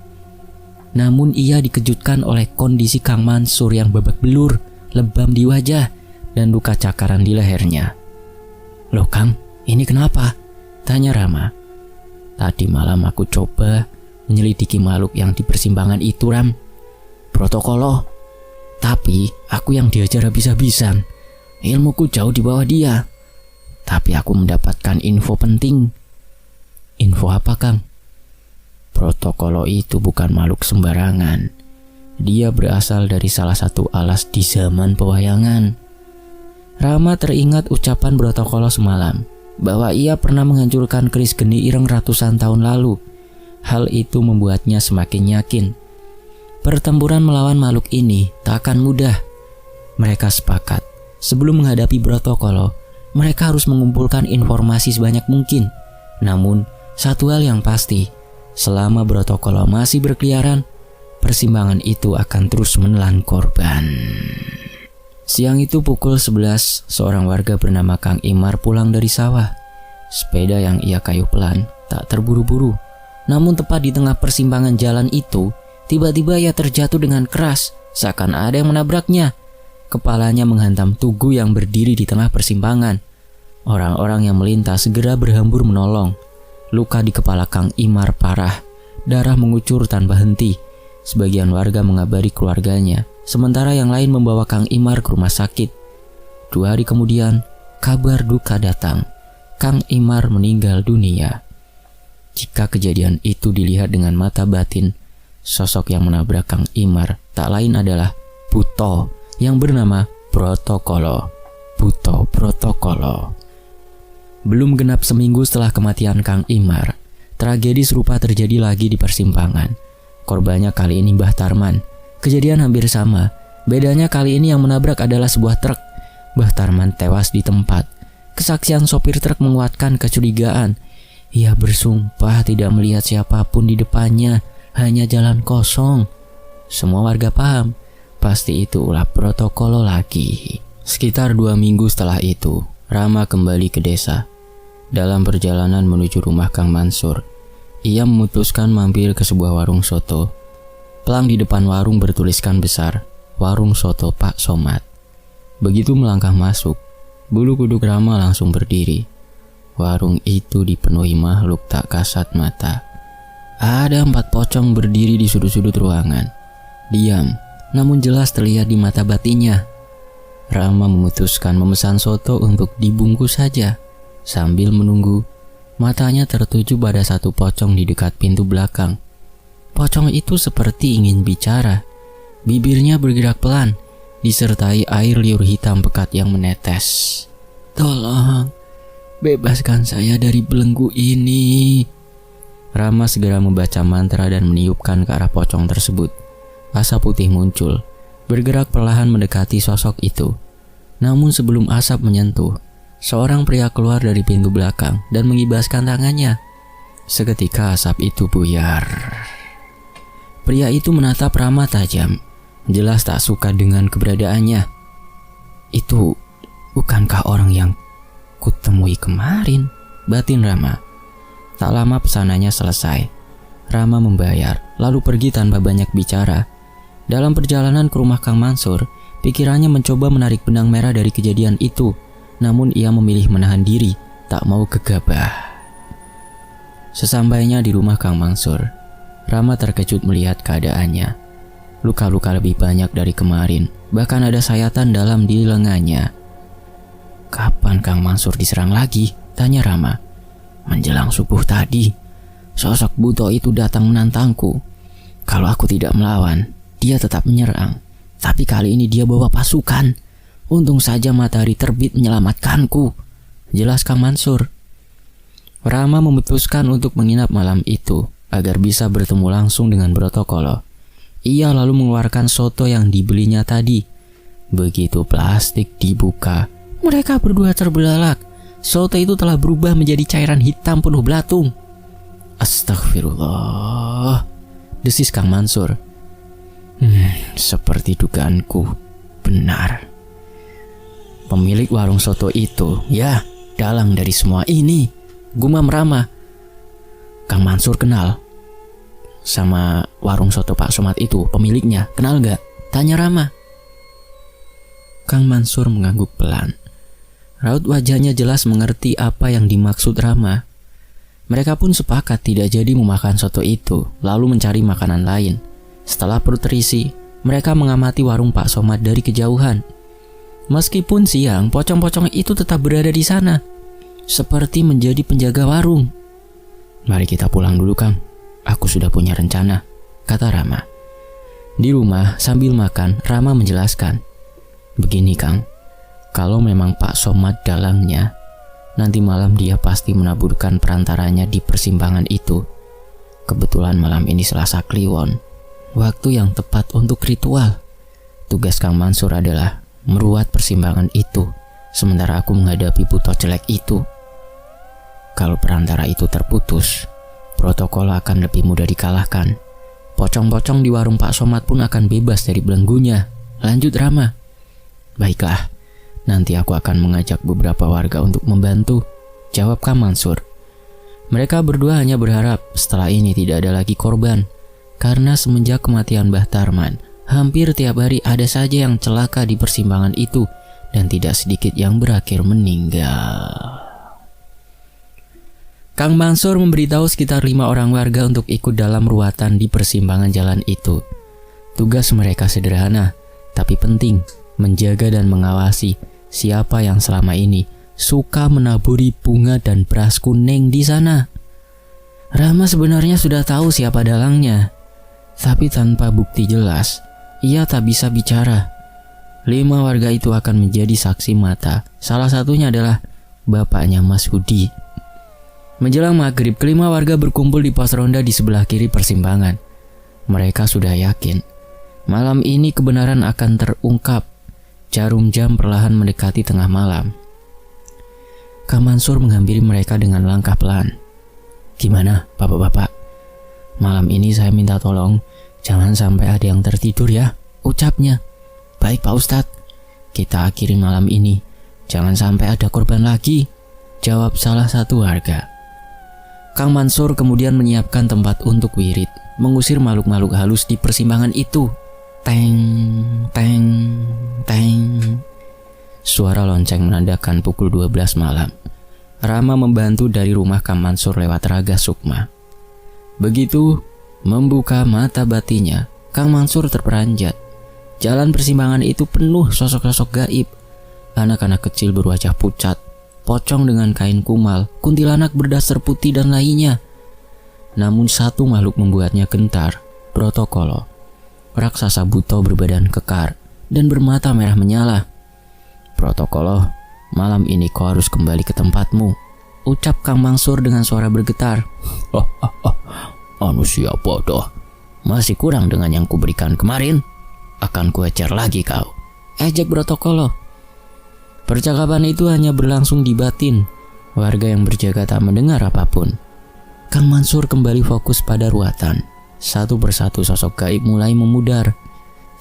Namun ia dikejutkan oleh kondisi Kang Mansur yang babak belur, lebam di wajah, dan luka cakaran di lehernya. Loh Kang, ini kenapa? Tanya Rama. Tadi malam aku coba menyelidiki makhluk yang di persimpangan itu, Ram. Brotokolo. Tapi aku yang diajar habis-habisan. Ilmuku jauh di bawah dia. Tapi aku mendapatkan info penting. Info apa, Kang? Brotokolo itu bukan makhluk sembarangan. Dia berasal dari salah satu alas di zaman pewayangan. Rama teringat ucapan Brotokolo semalam, bahwa ia pernah menghancurkan keris geni ireng ratusan tahun lalu. Hal itu membuatnya semakin yakin. Pertempuran melawan makhluk ini tak akan mudah. Mereka sepakat, sebelum menghadapi Brotokolo, mereka harus mengumpulkan informasi sebanyak mungkin. Namun, satu hal yang pasti, selama Brotokolo masih berkeliaran, persimpangan itu akan terus menelan korban. Siang itu pukul 11, seorang warga bernama Kang Imar pulang dari sawah. Sepeda yang ia kayuh pelan, tak terburu-buru. Namun tepat di tengah persimpangan jalan itu, tiba-tiba ia terjatuh dengan keras, seakan ada yang menabraknya. Kepalanya menghantam tugu yang berdiri di tengah persimpangan. Orang-orang yang melintas segera berhambur menolong. Luka di kepala Kang Imar parah, darah mengucur tanpa henti. Sebagian warga mengabari keluarganya, sementara yang lain membawa Kang Imar ke rumah sakit. 2 hari kemudian, kabar duka datang. Kang Imar meninggal dunia. Jika kejadian itu dilihat dengan mata batin, sosok yang menabrak Kang Imar tak lain adalah Buto yang bernama Brotokolo. Buto Brotokolo. Belum genap seminggu setelah kematian Kang Imar, tragedi serupa terjadi lagi di persimpangan. Korbannya kali ini Mbah Tarman. Kejadian hampir sama. Bedanya kali ini yang menabrak adalah sebuah truk. Mbah Tarman tewas di tempat. Kesaksian sopir truk menguatkan kecurigaan. Ia bersumpah tidak melihat siapapun di depannya, hanya jalan kosong. Semua warga paham, pasti itu ulah Brotokolo lagi. Sekitar 2 minggu setelah itu, Rama kembali ke desa. Dalam perjalanan menuju rumah Kang Mansur, ia memutuskan mampir ke sebuah warung soto. Pelang di depan warung bertuliskan besar, "Warung Soto Pak Somad." Begitu melangkah masuk, bulu kuduk Rama langsung berdiri. Warung itu dipenuhi makhluk tak kasat mata. Ada 4 pocong berdiri di sudut-sudut ruangan. Diam, namun jelas terlihat di mata batinnya. Rama memutuskan memesan soto untuk dibungkus saja. Sambil menunggu, matanya tertuju pada 1 pocong di dekat pintu belakang. Pocong itu seperti ingin bicara. Bibirnya bergerak pelan, disertai air liur hitam pekat yang menetes. "Tolong, bebaskan saya dari belenggu ini." Rama segera membaca mantra dan meniupkan ke arah pocong tersebut. Asap putih muncul, bergerak perlahan mendekati sosok itu. Namun sebelum asap menyentuh, seorang pria keluar dari pintu belakang dan mengibaskan tangannya. Seketika asap itu buyar. Pria itu menatap Rama tajam, jelas tak suka dengan keberadaannya. "Itu bukankah orang yang kutemui kemarin?" batin Rama. Tak lama pesanannya selesai. Rama membayar, lalu pergi tanpa banyak bicara. Dalam perjalanan ke rumah Kang Mansur, pikirannya mencoba menarik benang merah dari kejadian itu. Namun ia memilih menahan diri, tak mau gegabah. Sesampainya di rumah Kang Mansur, Rama terkejut melihat keadaannya. Luka-luka lebih banyak dari kemarin, bahkan ada sayatan dalam di lengannya. "Kapan Kang Mansur diserang lagi?" tanya Rama. "Menjelang subuh tadi, sosok Buto itu datang menantangku. Kalau aku tidak melawan, dia tetap menyerang. Tapi kali ini dia bawa pasukan. Untung saja matahari terbit menyelamatkanku," jelas Kang Mansur. Rama memutuskan untuk menginap malam itu agar bisa bertemu langsung dengan Brotokolo. Ia lalu mengeluarkan soto yang dibelinya tadi. Begitu plastik dibuka, mereka berdua terbelalak. Soto itu telah berubah menjadi cairan hitam penuh belatung. "Astagfirullah," desis Kang Mansur. Seperti dugaanku, benar. Pemilik warung soto itu, ya, dalang dari semua ini," gumam Rama. "Kang Mansur kenal sama warung soto Pak Somad itu, pemiliknya, kenal gak?" tanya Rama. Kang Mansur mengangguk pelan. Raut wajahnya jelas mengerti apa yang dimaksud Rama. Mereka pun sepakat tidak jadi memakan soto itu, lalu mencari makanan lain. Setelah perut terisi, mereka mengamati warung Pak Somad dari kejauhan. Meskipun siang, pocong-pocong itu tetap berada di sana, seperti menjadi penjaga warung. "Mari kita pulang dulu, Kang. Aku sudah punya rencana," kata Rama. Di rumah, sambil makan, Rama menjelaskan. "Begini, Kang. Kalau memang Pak Somad dalangnya, nanti malam dia pasti menaburkan perantaranya di persimpangan itu. Kebetulan malam ini Selasa Kliwon, waktu yang tepat untuk ritual. Tugas Kang Mansur adalah meruat persimpangan itu, sementara aku menghadapi Buto jelek itu. Kalau perantara itu terputus, protokol akan lebih mudah dikalahkan. Pocong-pocong di warung Pak Somad pun akan bebas dari belenggunya," lanjut Rama. "Baiklah, nanti aku akan mengajak beberapa warga untuk membantu," jawab Kang Mansur. Mereka berdua hanya berharap setelah ini tidak ada lagi korban, karena semenjak kematian Mbah Tarman, hampir tiap hari ada saja yang celaka di persimpangan itu dan tidak sedikit yang berakhir meninggal. Kang Mansur memberitahu sekitar 5 orang warga untuk ikut dalam ruatan di persimpangan jalan itu. Tugas mereka sederhana, tapi penting, menjaga dan mengawasi siapa yang selama ini suka menaburi bunga dan beras kuning di sana. Rama sebenarnya sudah tahu siapa dalangnya, tapi tanpa bukti jelas, ia tak bisa bicara. 5 warga itu akan menjadi saksi mata. Salah satunya adalah bapaknya Mas Hudi. Menjelang maghrib, kelima warga berkumpul di pos ronda di sebelah kiri persimpangan. Mereka sudah yakin malam ini kebenaran akan terungkap. Jarum jam perlahan mendekati tengah malam. Kang Mansur menghampiri mereka dengan langkah pelan. "Gimana, bapak-bapak? Malam ini saya minta tolong, jangan sampai ada yang tertidur ya," ucapnya. "Baik Pak Ustadz, kita akhiri malam ini. Jangan sampai ada korban lagi," jawab salah satu warga. Kang Mansur kemudian menyiapkan tempat untuk wirid, mengusir makhluk-makhluk halus di persimpangan itu. Teng, teng, teng. Suara lonceng menandakan pukul 12 malam. Rama membantu dari rumah Kang Mansur lewat Raga Sukma. Begitu membuka mata batinnya, Kang Mansur terperanjat. Jalan persimpangan itu penuh sosok-sosok gaib. Anak-anak kecil berwajah pucat, pocong dengan kain kumal, kuntilanak berdasar putih dan lainnya. Namun satu makhluk membuatnya gentar, Brotokolo. Raksasa buto berbadan kekar dan bermata merah menyala. "Brotokolo, malam ini kau harus kembali ke tempatmu," ucap Kang Mansur dengan suara bergetar. "Manusia bodoh, masih kurang dengan yang kuberikan kemarin. Akan kuecer lagi kau," ejek Brotokolo. Percakapan itu hanya berlangsung di batin. Warga yang berjaga tak mendengar apapun. Kang Mansur kembali fokus pada ruatan. Satu persatu sosok gaib mulai memudar.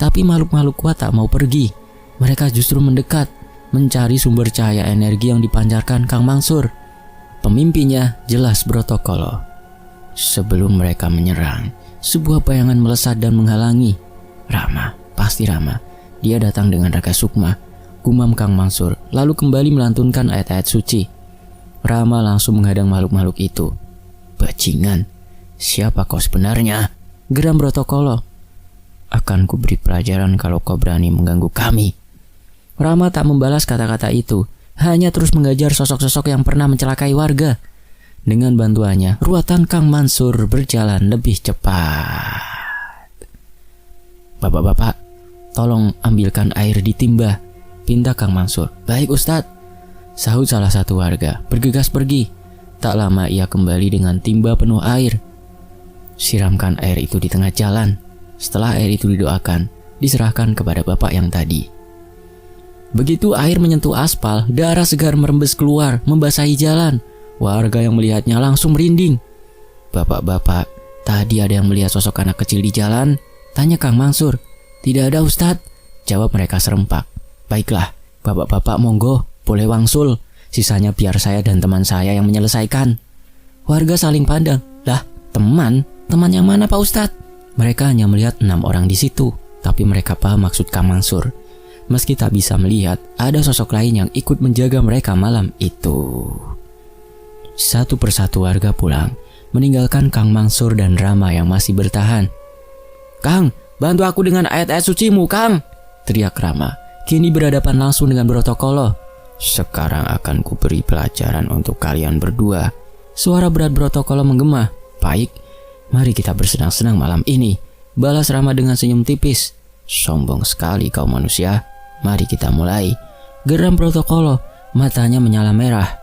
Tapi makhluk-makhluk kuat tak mau pergi. Mereka justru mendekat, mencari sumber cahaya energi yang dipancarkan Kang Mansur. Pemimpinnya jelas Brotokolo. Sebelum mereka menyerang, sebuah bayangan melesat dan menghalangi. "Rama, pasti Rama. Dia datang dengan Raga Sukma," gumam Kang Mansur, lalu kembali melantunkan ayat-ayat suci. Rama langsung menghadang makhluk-makhluk itu. "Bajingan, siapa kau sebenarnya?" geram Brotokolo. "Akan kuberi pelajaran kalau kau berani mengganggu kami." Rama tak membalas kata-kata itu, hanya terus mengajar sosok-sosok yang pernah mencelakai warga. Dengan bantuannya, ruatan Kang Mansur berjalan lebih cepat. "Bapak-bapak, tolong ambilkan air di timba," pinta Kang Mansur. "Baik Ustadz," sahut salah satu warga, bergegas pergi. Tak lama ia kembali dengan timba penuh air. Siramkan air itu di tengah jalan. Setelah air itu didoakan, diserahkan kepada bapak yang tadi. Begitu air menyentuh aspal, darah segar merembes keluar, membasahi jalan. Warga yang melihatnya langsung merinding. "Bapak-bapak, tadi ada yang melihat sosok anak kecil di jalan?" tanya Kang Mansur. "Tidak ada Ustadz," jawab mereka serempak. "Baiklah, bapak-bapak monggo, boleh wangsul. Sisanya biar saya dan teman saya yang menyelesaikan." Warga saling pandang. "Lah, teman yang mana Pak Ustadz?" Mereka hanya melihat 6 orang di situ, tapi mereka paham maksud Kang Mansur. Meski tak bisa melihat, ada sosok lain yang ikut menjaga mereka malam itu. Satu persatu warga pulang, meninggalkan Kang Mansur dan Rama yang masih bertahan. "Kang, bantu aku dengan ayat-ayat sucimu, Kang!" teriak Rama, kini berhadapan langsung dengan Brotokolo. "Sekarang akan kuberi pelajaran untuk kalian berdua," suara berat Brotokolo menggema. "Baik, mari kita bersenang-senang malam ini," balas Rama dengan senyum tipis. "Sombong sekali kau manusia. Mari kita mulai," geram Brotokolo, matanya menyala merah.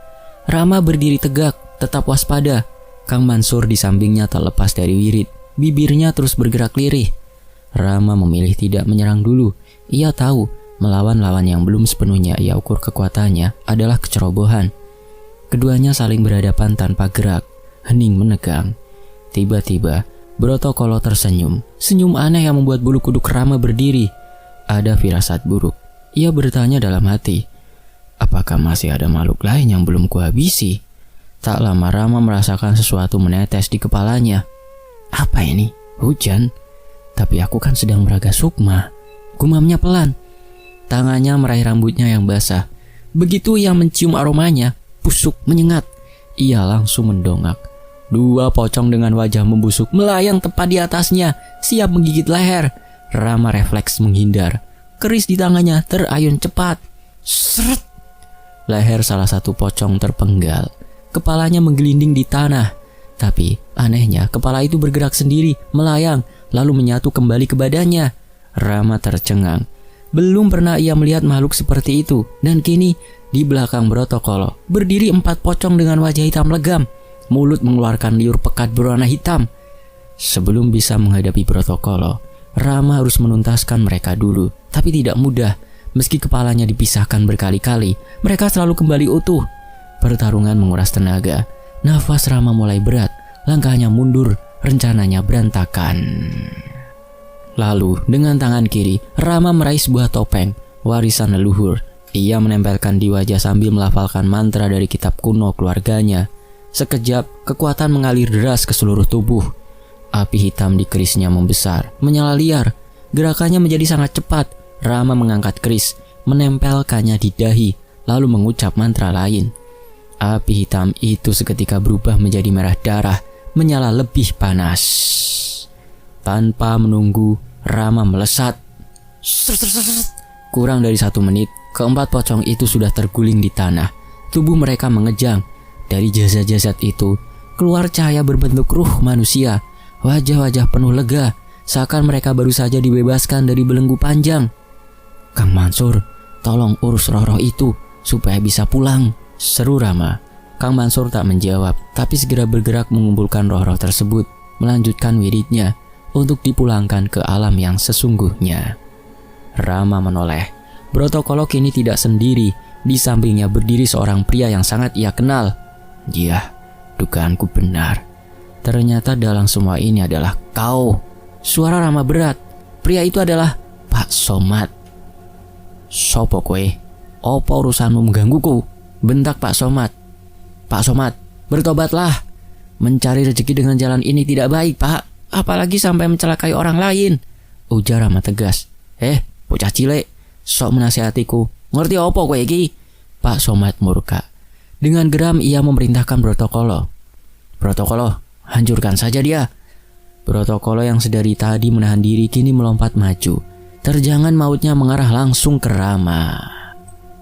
Rama berdiri tegak, tetap waspada. Kang Mansur di sampingnya tak lepas dari wirid, bibirnya terus bergerak lirih. Rama memilih tidak menyerang dulu. Ia tahu melawan lawan yang belum sepenuhnya ia ukur kekuatannya adalah kecerobohan. Keduanya saling berhadapan tanpa gerak, hening menegang. Tiba-tiba Brotokolo tersenyum, senyum aneh yang membuat bulu kuduk Rama berdiri. Ada firasat buruk. Ia bertanya dalam hati, apakah masih ada makhluk lain yang belum kuhabisi? Tak lama Rama merasakan sesuatu menetes di kepalanya. Apa ini? Hujan? Tapi aku kan sedang meraga sukma, gumamnya pelan. Tangannya meraih rambutnya yang basah. Begitu ia mencium aromanya, busuk menyengat. Ia langsung mendongak. 2 pocong dengan wajah membusuk melayang tepat di atasnya, siap menggigit leher. Rama refleks menghindar. Keris di tangannya terayun cepat. Seret! Leher salah satu pocong terpenggal. Kepalanya menggelinding di tanah. Tapi anehnya kepala itu bergerak sendiri, melayang, lalu menyatu kembali ke badannya. Rama tercengang. Belum pernah ia melihat makhluk seperti itu. Dan kini di belakang Brotokolo berdiri 4 pocong dengan wajah hitam legam. Mulut mengeluarkan liur pekat berwarna hitam. Sebelum bisa menghadapi Brotokolo, Rama harus menuntaskan mereka dulu. Tapi tidak mudah. Meski kepalanya dipisahkan berkali-kali, mereka selalu kembali utuh. Pertarungan menguras tenaga. Nafas Rama mulai berat. Langkahnya mundur, rencananya berantakan. Lalu dengan tangan kiri, Rama meraih sebuah topeng, warisan leluhur. Ia menempelkan di wajah sambil melafalkan mantra dari kitab kuno keluarganya. Sekejap, kekuatan mengalir deras ke seluruh tubuh. Api hitam di kerisnya membesar, menyala liar. Gerakannya menjadi sangat cepat. Rama mengangkat keris, menempelkannya di dahi, lalu mengucap mantra lain. Api hitam itu seketika berubah menjadi merah darah, menyala lebih panas. Tanpa menunggu, Rama melesat. Kurang dari 1 menit, keempat pocong itu sudah terguling di tanah. Tubuh mereka mengejang. Dari jasad-jasad itu, keluar cahaya berbentuk ruh manusia. Wajah-wajah penuh lega, seakan mereka baru saja dibebaskan dari belenggu panjang. Kang Mansur, tolong urus roh-roh itu supaya bisa pulang, seru Rama. Kang Mansur tak menjawab, tapi segera bergerak mengumpulkan roh-roh tersebut, melanjutkan wiridnya untuk dipulangkan ke alam yang sesungguhnya. Rama menoleh. Brotokolo kini tidak sendiri. Di sampingnya berdiri seorang pria yang sangat ia kenal. Dia, dugaanku benar. Ternyata dalam semua ini adalah kau. Suara Rama berat. Pria itu adalah Pak Somad. Sopo kowe? Apa urusanmu menggangguku? Bentak Pak Somad. Pak Somad, bertobatlah. Mencari rezeki dengan jalan ini tidak baik, Pak. Apalagi sampai mencelakai orang lain, ujar Rama tegas. Bocah cilik, sok menasihatiku. Ngerti apa kowe iki? Pak Somad murka. Dengan geram ia memerintahkan Brotokolo. Brotokolo, hancurkan saja dia. Brotokolo yang sedari tadi menahan diri kini melompat maju. Terjangan mautnya mengarah langsung ke Rama.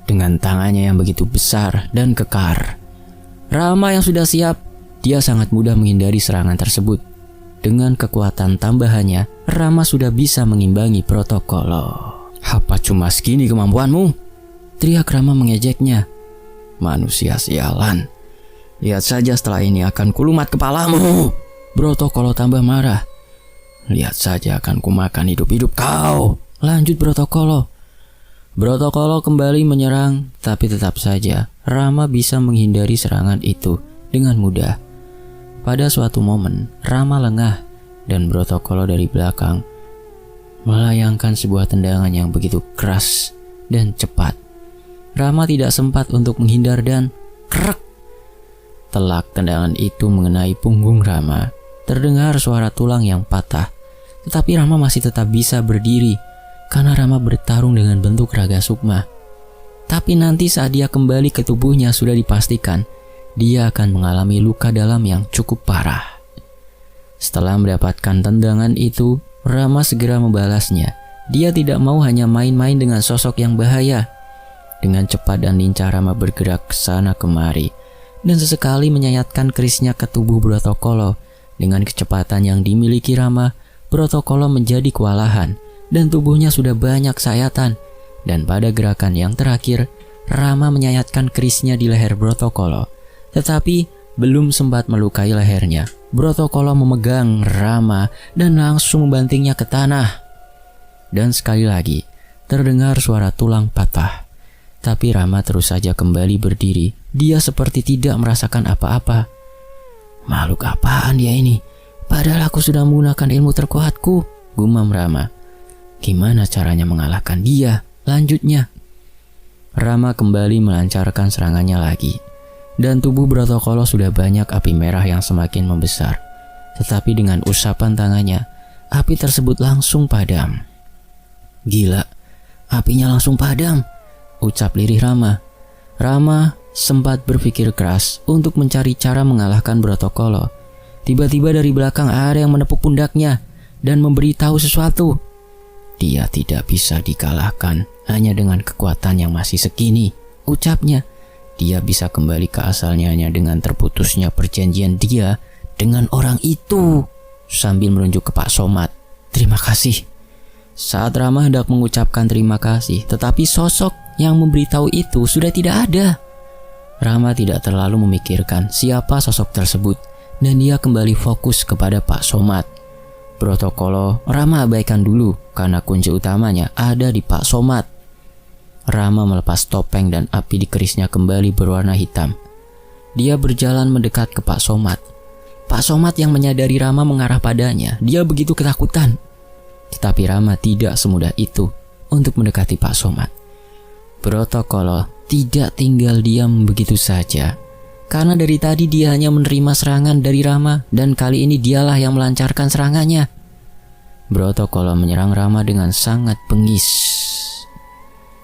Dengan tangannya yang begitu besar dan kekar. Rama yang sudah siap, dia sangat mudah menghindari serangan tersebut. Dengan kekuatan tambahannya, Rama sudah bisa mengimbangi Brotokolo. Apa cuma segini kemampuanmu? Teriak Rama mengejeknya. Manusia sialan. Lihat saja setelah ini akan kulumat kepalamu. Brotokolo tambah marah. Lihat saja akan kumakan hidup-hidup kau. Lanjut Brotokolo. Brotokolo kembali menyerang, tapi tetap saja Rama bisa menghindari serangan itu dengan mudah. Pada suatu momen, Rama lengah dan Brotokolo dari belakang melayangkan sebuah tendangan yang begitu keras dan cepat. Rama tidak sempat untuk menghindar dan krek. Telak tendangan itu mengenai punggung Rama. Terdengar suara tulang yang patah. Tetapi Rama masih tetap bisa berdiri karena Rama bertarung dengan bentuk raga sukma. Tapi nanti saat dia kembali ke tubuhnya sudah dipastikan dia akan mengalami luka dalam yang cukup parah. Setelah mendapatkan tendangan itu, Rama segera membalasnya. Dia tidak mau hanya main-main dengan sosok yang bahaya. Dengan cepat dan lincah Rama bergerak ke sana kemari dan sesekali menyayatkan kerisnya ke tubuh Brotokolo. Dengan kecepatan yang dimiliki Rama, Brotokolo menjadi kewalahan dan tubuhnya sudah banyak sayatan. Dan pada gerakan yang terakhir, Rama menyayatkan kerisnya di leher Brotokolo. Tetapi belum sempat melukai lehernya, Brotokolo memegang Rama dan langsung membantingnya ke tanah. Dan sekali lagi, terdengar suara tulang patah. Tapi Rama terus saja kembali berdiri. Dia seperti tidak merasakan apa-apa. Makhluk apaan dia ini? Padahal aku sudah menggunakan ilmu terkuatku, gumam Rama. Gimana caranya mengalahkan dia? Lanjutnya. Rama kembali melancarkan serangannya lagi. Dan tubuh Brotokolo sudah banyak api merah yang semakin membesar. Tetapi dengan usapan tangannya, api tersebut langsung padam. Gila, apinya langsung padam, ucap lirih Rama. Rama sempat berpikir keras untuk mencari cara mengalahkan Brotokolo. Tiba-tiba dari belakang ada yang menepuk pundaknya dan memberitahu sesuatu. Dia tidak bisa dikalahkan hanya dengan kekuatan yang masih segini, ucapnya. Dia bisa kembali ke asalnya hanya dengan terputusnya perjanjian dia dengan orang itu. Sambil menunjuk ke Pak Somad. Terima kasih. Saat Rama hendak mengucapkan terima kasih, tetapi sosok yang memberitahu itu sudah tidak ada. Rama tidak terlalu memikirkan siapa sosok tersebut dan dia kembali fokus kepada Pak Somad. Protokolo Rama abaikan dulu karena kunci utamanya ada di Pak Somad. Rama melepas topeng dan api di kerisnya kembali berwarna hitam. Dia berjalan mendekat ke Pak Somad. Pak Somad yang menyadari Rama mengarah padanya, dia begitu ketakutan. Tetapi Rama tidak semudah itu untuk mendekati Pak Somad. Protokolo tidak tinggal diam begitu saja. Karena dari tadi dia hanya menerima serangan dari Rama dan kali ini dialah yang melancarkan serangannya. Protokolo menyerang Rama dengan sangat bengis.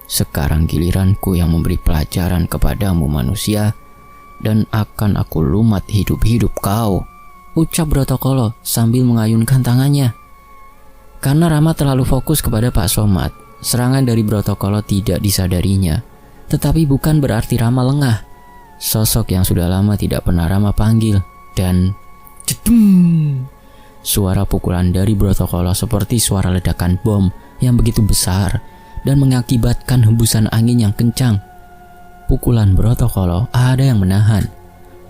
Sekarang giliranku yang memberi pelajaran kepadamu manusia, dan akan aku lumat hidup-hidup kau, ucap Protokolo sambil mengayunkan tangannya. Karena Rama terlalu fokus kepada Pak Somad, serangan dari Protokolo tidak disadarinya. Tetapi bukan berarti Rama lengah. Sosok yang sudah lama tidak pernah Rama panggil, dan jedum, suara pukulan dari Protokolo seperti suara ledakan bom yang begitu besar dan mengakibatkan hembusan angin yang kencang. Pukulan Protokolo ada yang menahan,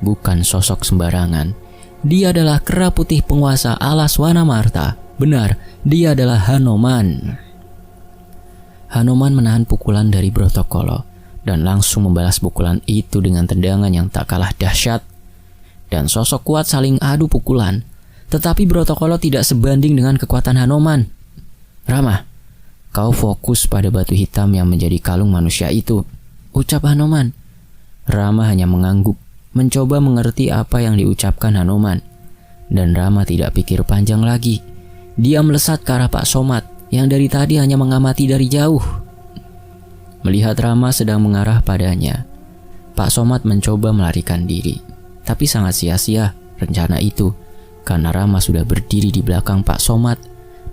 bukan sosok sembarangan. Dia adalah kera putih penguasa alas Wanamarta. Benar, dia adalah Hanuman. Hanuman menahan pukulan dari Protokolo dan langsung membalas pukulan itu dengan tendangan yang tak kalah dahsyat. Dan sosok kuat saling adu pukulan, tetapi Protokolo tidak sebanding dengan kekuatan Hanuman. Rama, kau fokus pada batu hitam yang menjadi kalung manusia itu, ucap Hanuman. Rama hanya mengangguk, mencoba mengerti apa yang diucapkan Hanuman. Dan Rama tidak pikir panjang lagi. Dia melesat ke arah Pak Somad yang dari tadi hanya mengamati dari jauh. Melihat Rama sedang mengarah padanya, Pak Somad mencoba melarikan diri. Tapi sangat sia-sia rencana itu, karena Rama sudah berdiri di belakang Pak Somad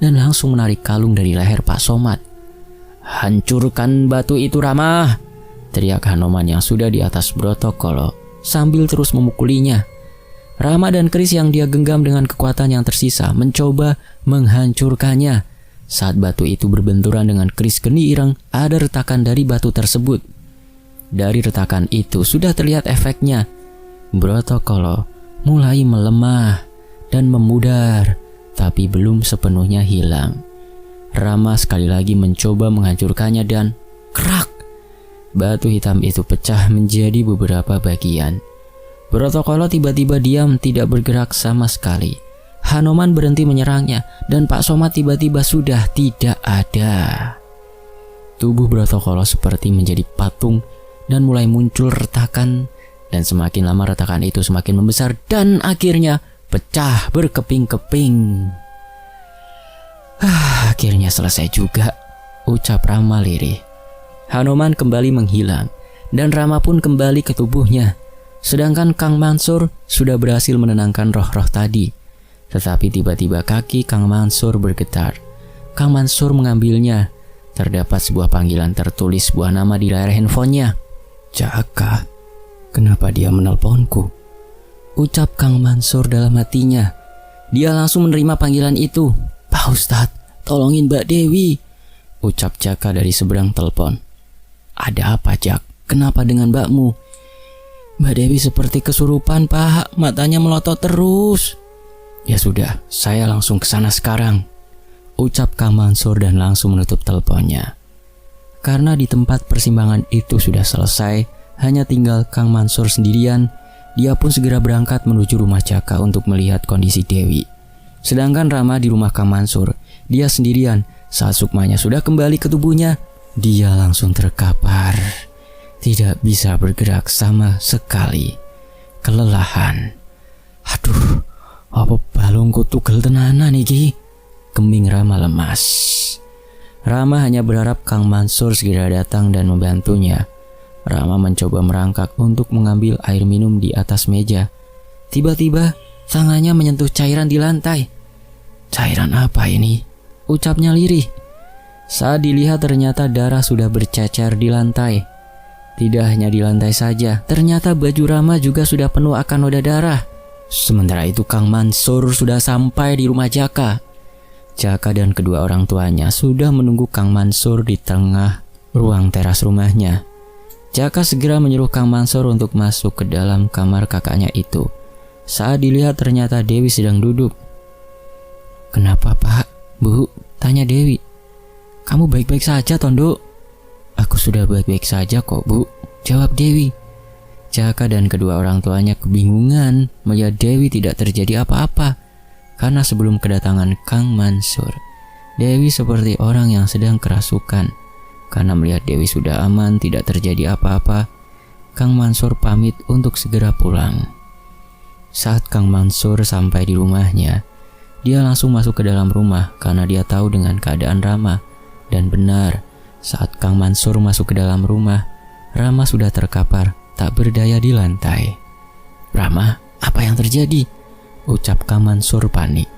dan langsung menarik kalung dari leher Pak Somad. Hancurkan batu itu Rama, teriak Hanuman yang sudah di atas Protokolo sambil terus memukulinya. Rama dan keris yang dia genggam dengan kekuatan yang tersisa mencoba menghancurkannya. Saat batu itu berbenturan dengan keris geni ireng, ada retakan dari batu tersebut. Dari retakan itu sudah terlihat efeknya. Protokolo mulai melemah dan memudar, tapi belum sepenuhnya hilang. Rama sekali lagi mencoba menghancurkannya dan krak! Batu hitam itu pecah menjadi beberapa bagian. Protokolo tiba-tiba diam, tidak bergerak sama sekali. Hanuman berhenti menyerangnya dan Pak Somad tiba-tiba sudah tidak ada. Tubuh Protokolo seperti menjadi patung dan mulai muncul retakan, dan semakin lama retakan itu semakin membesar dan akhirnya pecah berkeping-keping. Akhirnya selesai juga, ucap Rama lirih. Hanuman kembali menghilang dan Rama pun kembali ke tubuhnya. Sedangkan Kang Mansur sudah berhasil menenangkan roh-roh tadi. Tetapi tiba-tiba kaki Kang Mansur bergetar. Kang Mansur mengambilnya. Terdapat sebuah panggilan tertulis sebuah nama di layar handphonenya. Jaka, kenapa dia menelponku? Ucap Kang Mansur dalam hatinya. Dia langsung menerima panggilan itu. Pak Ustadz, tolongin Mbak Dewi, ucap Jaka dari seberang telepon. Ada apa Jak? Kenapa dengan mbakmu? Mbak Dewi seperti kesurupan Pak, matanya melotot terus. Ya sudah, saya langsung ke sana sekarang, ucap Kang Mansur dan langsung menutup teleponnya. Karena di tempat persimpangan itu sudah selesai, hanya tinggal Kang Mansur sendirian. Dia pun segera berangkat menuju rumah Jaka untuk melihat kondisi Dewi. Sedangkan Rama di rumah Kang Mansur, dia sendirian. Saat sukmanya sudah kembali ke tubuhnya, dia langsung terkapar. Tidak bisa bergerak sama sekali. Kelelahan. Aduh, apa balungku tugel tenanan iki? Keming Rama lemas. Rama hanya berharap Kang Mansur segera datang dan membantunya. Rama mencoba merangkak untuk mengambil air minum di atas meja. Tiba-tiba tangannya menyentuh cairan di lantai. Cairan apa ini? Ucapnya lirih. Saat dilihat ternyata darah sudah bercecer di lantai. Tidak hanya di lantai saja, ternyata baju Rama juga sudah penuh akan noda darah. Sementara itu Kang Mansur sudah sampai di rumah Jaka. Jaka dan kedua orang tuanya sudah menunggu Kang Mansur di tengah ruang teras rumahnya. Jaka segera menyuruh Kang Mansur untuk masuk ke dalam kamar kakaknya itu. Saat dilihat ternyata Dewi sedang duduk. "Kenapa Pak, Bu?" tanya Dewi. "Kamu baik-baik saja Tondo?" "Aku sudah baik-baik saja kok Bu," jawab Dewi. Jaka dan kedua orang tuanya kebingungan melihat Dewi tidak terjadi apa-apa. Karena sebelum kedatangan Kang Mansur, Dewi seperti orang yang sedang kerasukan. Karena melihat Dewi sudah aman, tidak terjadi apa-apa, Kang Mansur pamit untuk segera pulang. Saat Kang Mansur sampai di rumahnya, dia langsung masuk ke dalam rumah karena dia tahu dengan keadaan Rama. Dan benar, saat Kang Mansur masuk ke dalam rumah, Rama sudah terkapar, tak berdaya di lantai. "Rama, apa yang terjadi?" ucap Kang Mansur panik.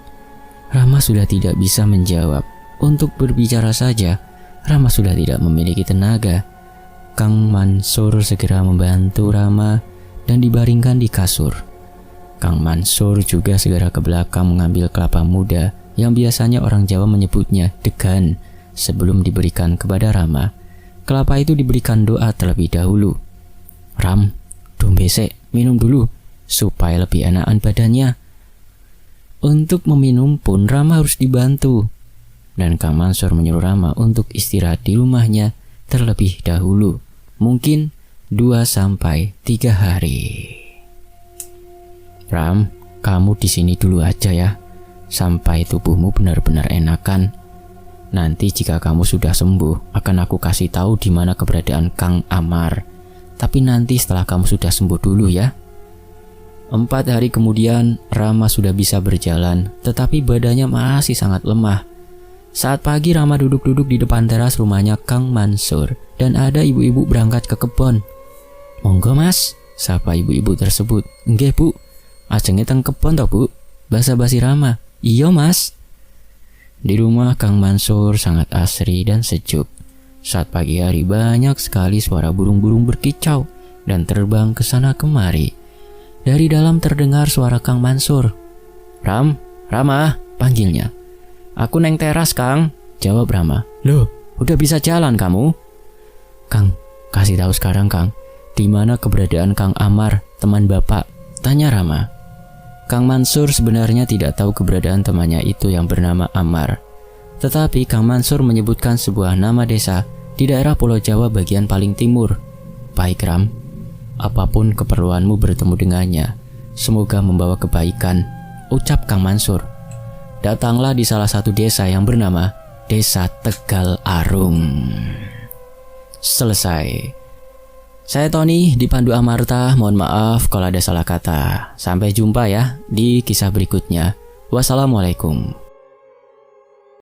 Rama sudah tidak bisa menjawab. Untuk berbicara saja, Rama sudah tidak memiliki tenaga. Kang Mansur segera membantu Rama dan dibaringkan di kasur. Kang Mansur juga segera ke belakang mengambil kelapa muda yang biasanya orang Jawa menyebutnya degan sebelum diberikan kepada Rama. Kelapa itu diberikan doa terlebih dahulu. "Ram, dombesek, minum dulu supaya lebih enakan badannya." Untuk meminum pun Rama harus dibantu. Dan Kang Mansur menyuruh Rama untuk istirahat di rumahnya terlebih dahulu. Mungkin 2-3 hari. "Ram, kamu di sini dulu aja ya, sampai tubuhmu benar-benar enakan. Nanti jika kamu sudah sembuh, akan aku kasih tahu di mana keberadaan Kang Amar. Tapi nanti setelah kamu sudah sembuh dulu ya." 4 hari kemudian, Rama sudah bisa berjalan, tetapi badannya masih sangat lemah. Saat pagi, Rama duduk-duduk di depan teras rumahnya Kang Mansur, dan ada ibu-ibu berangkat ke kebun. "Monggo Mas," sapa ibu-ibu tersebut. "Nggih Bu, ajenge teng kebon toh Bu?" basa-basi Rama. "Iya Mas." Di rumah Kang Mansur sangat asri dan sejuk. Saat pagi hari banyak sekali suara burung-burung berkicau dan terbang ke sana kemari. Dari dalam terdengar suara Kang Mansur. Rama," panggilnya. "Aku neng teras Kang," jawab Rama. "Loh, udah bisa jalan kamu?" "Kang, kasih tahu sekarang Kang, di mana keberadaan Kang Amar, teman Bapak?" tanya Rama. Kang Mansur sebenarnya tidak tahu keberadaan temannya itu yang bernama Amar. Tetapi Kang Mansur menyebutkan sebuah nama desa di daerah Pulau Jawa bagian paling timur. "Baik Ram, apapun keperluanmu bertemu dengannya, semoga membawa kebaikan," ucap Kang Mansur. Datanglah di salah satu desa yang bernama Desa Tegal Arum. Selesai. Saya Tony di Pandu Amarta, mohon maaf kalau ada salah kata. Sampai jumpa ya di kisah berikutnya. Wassalamualaikum.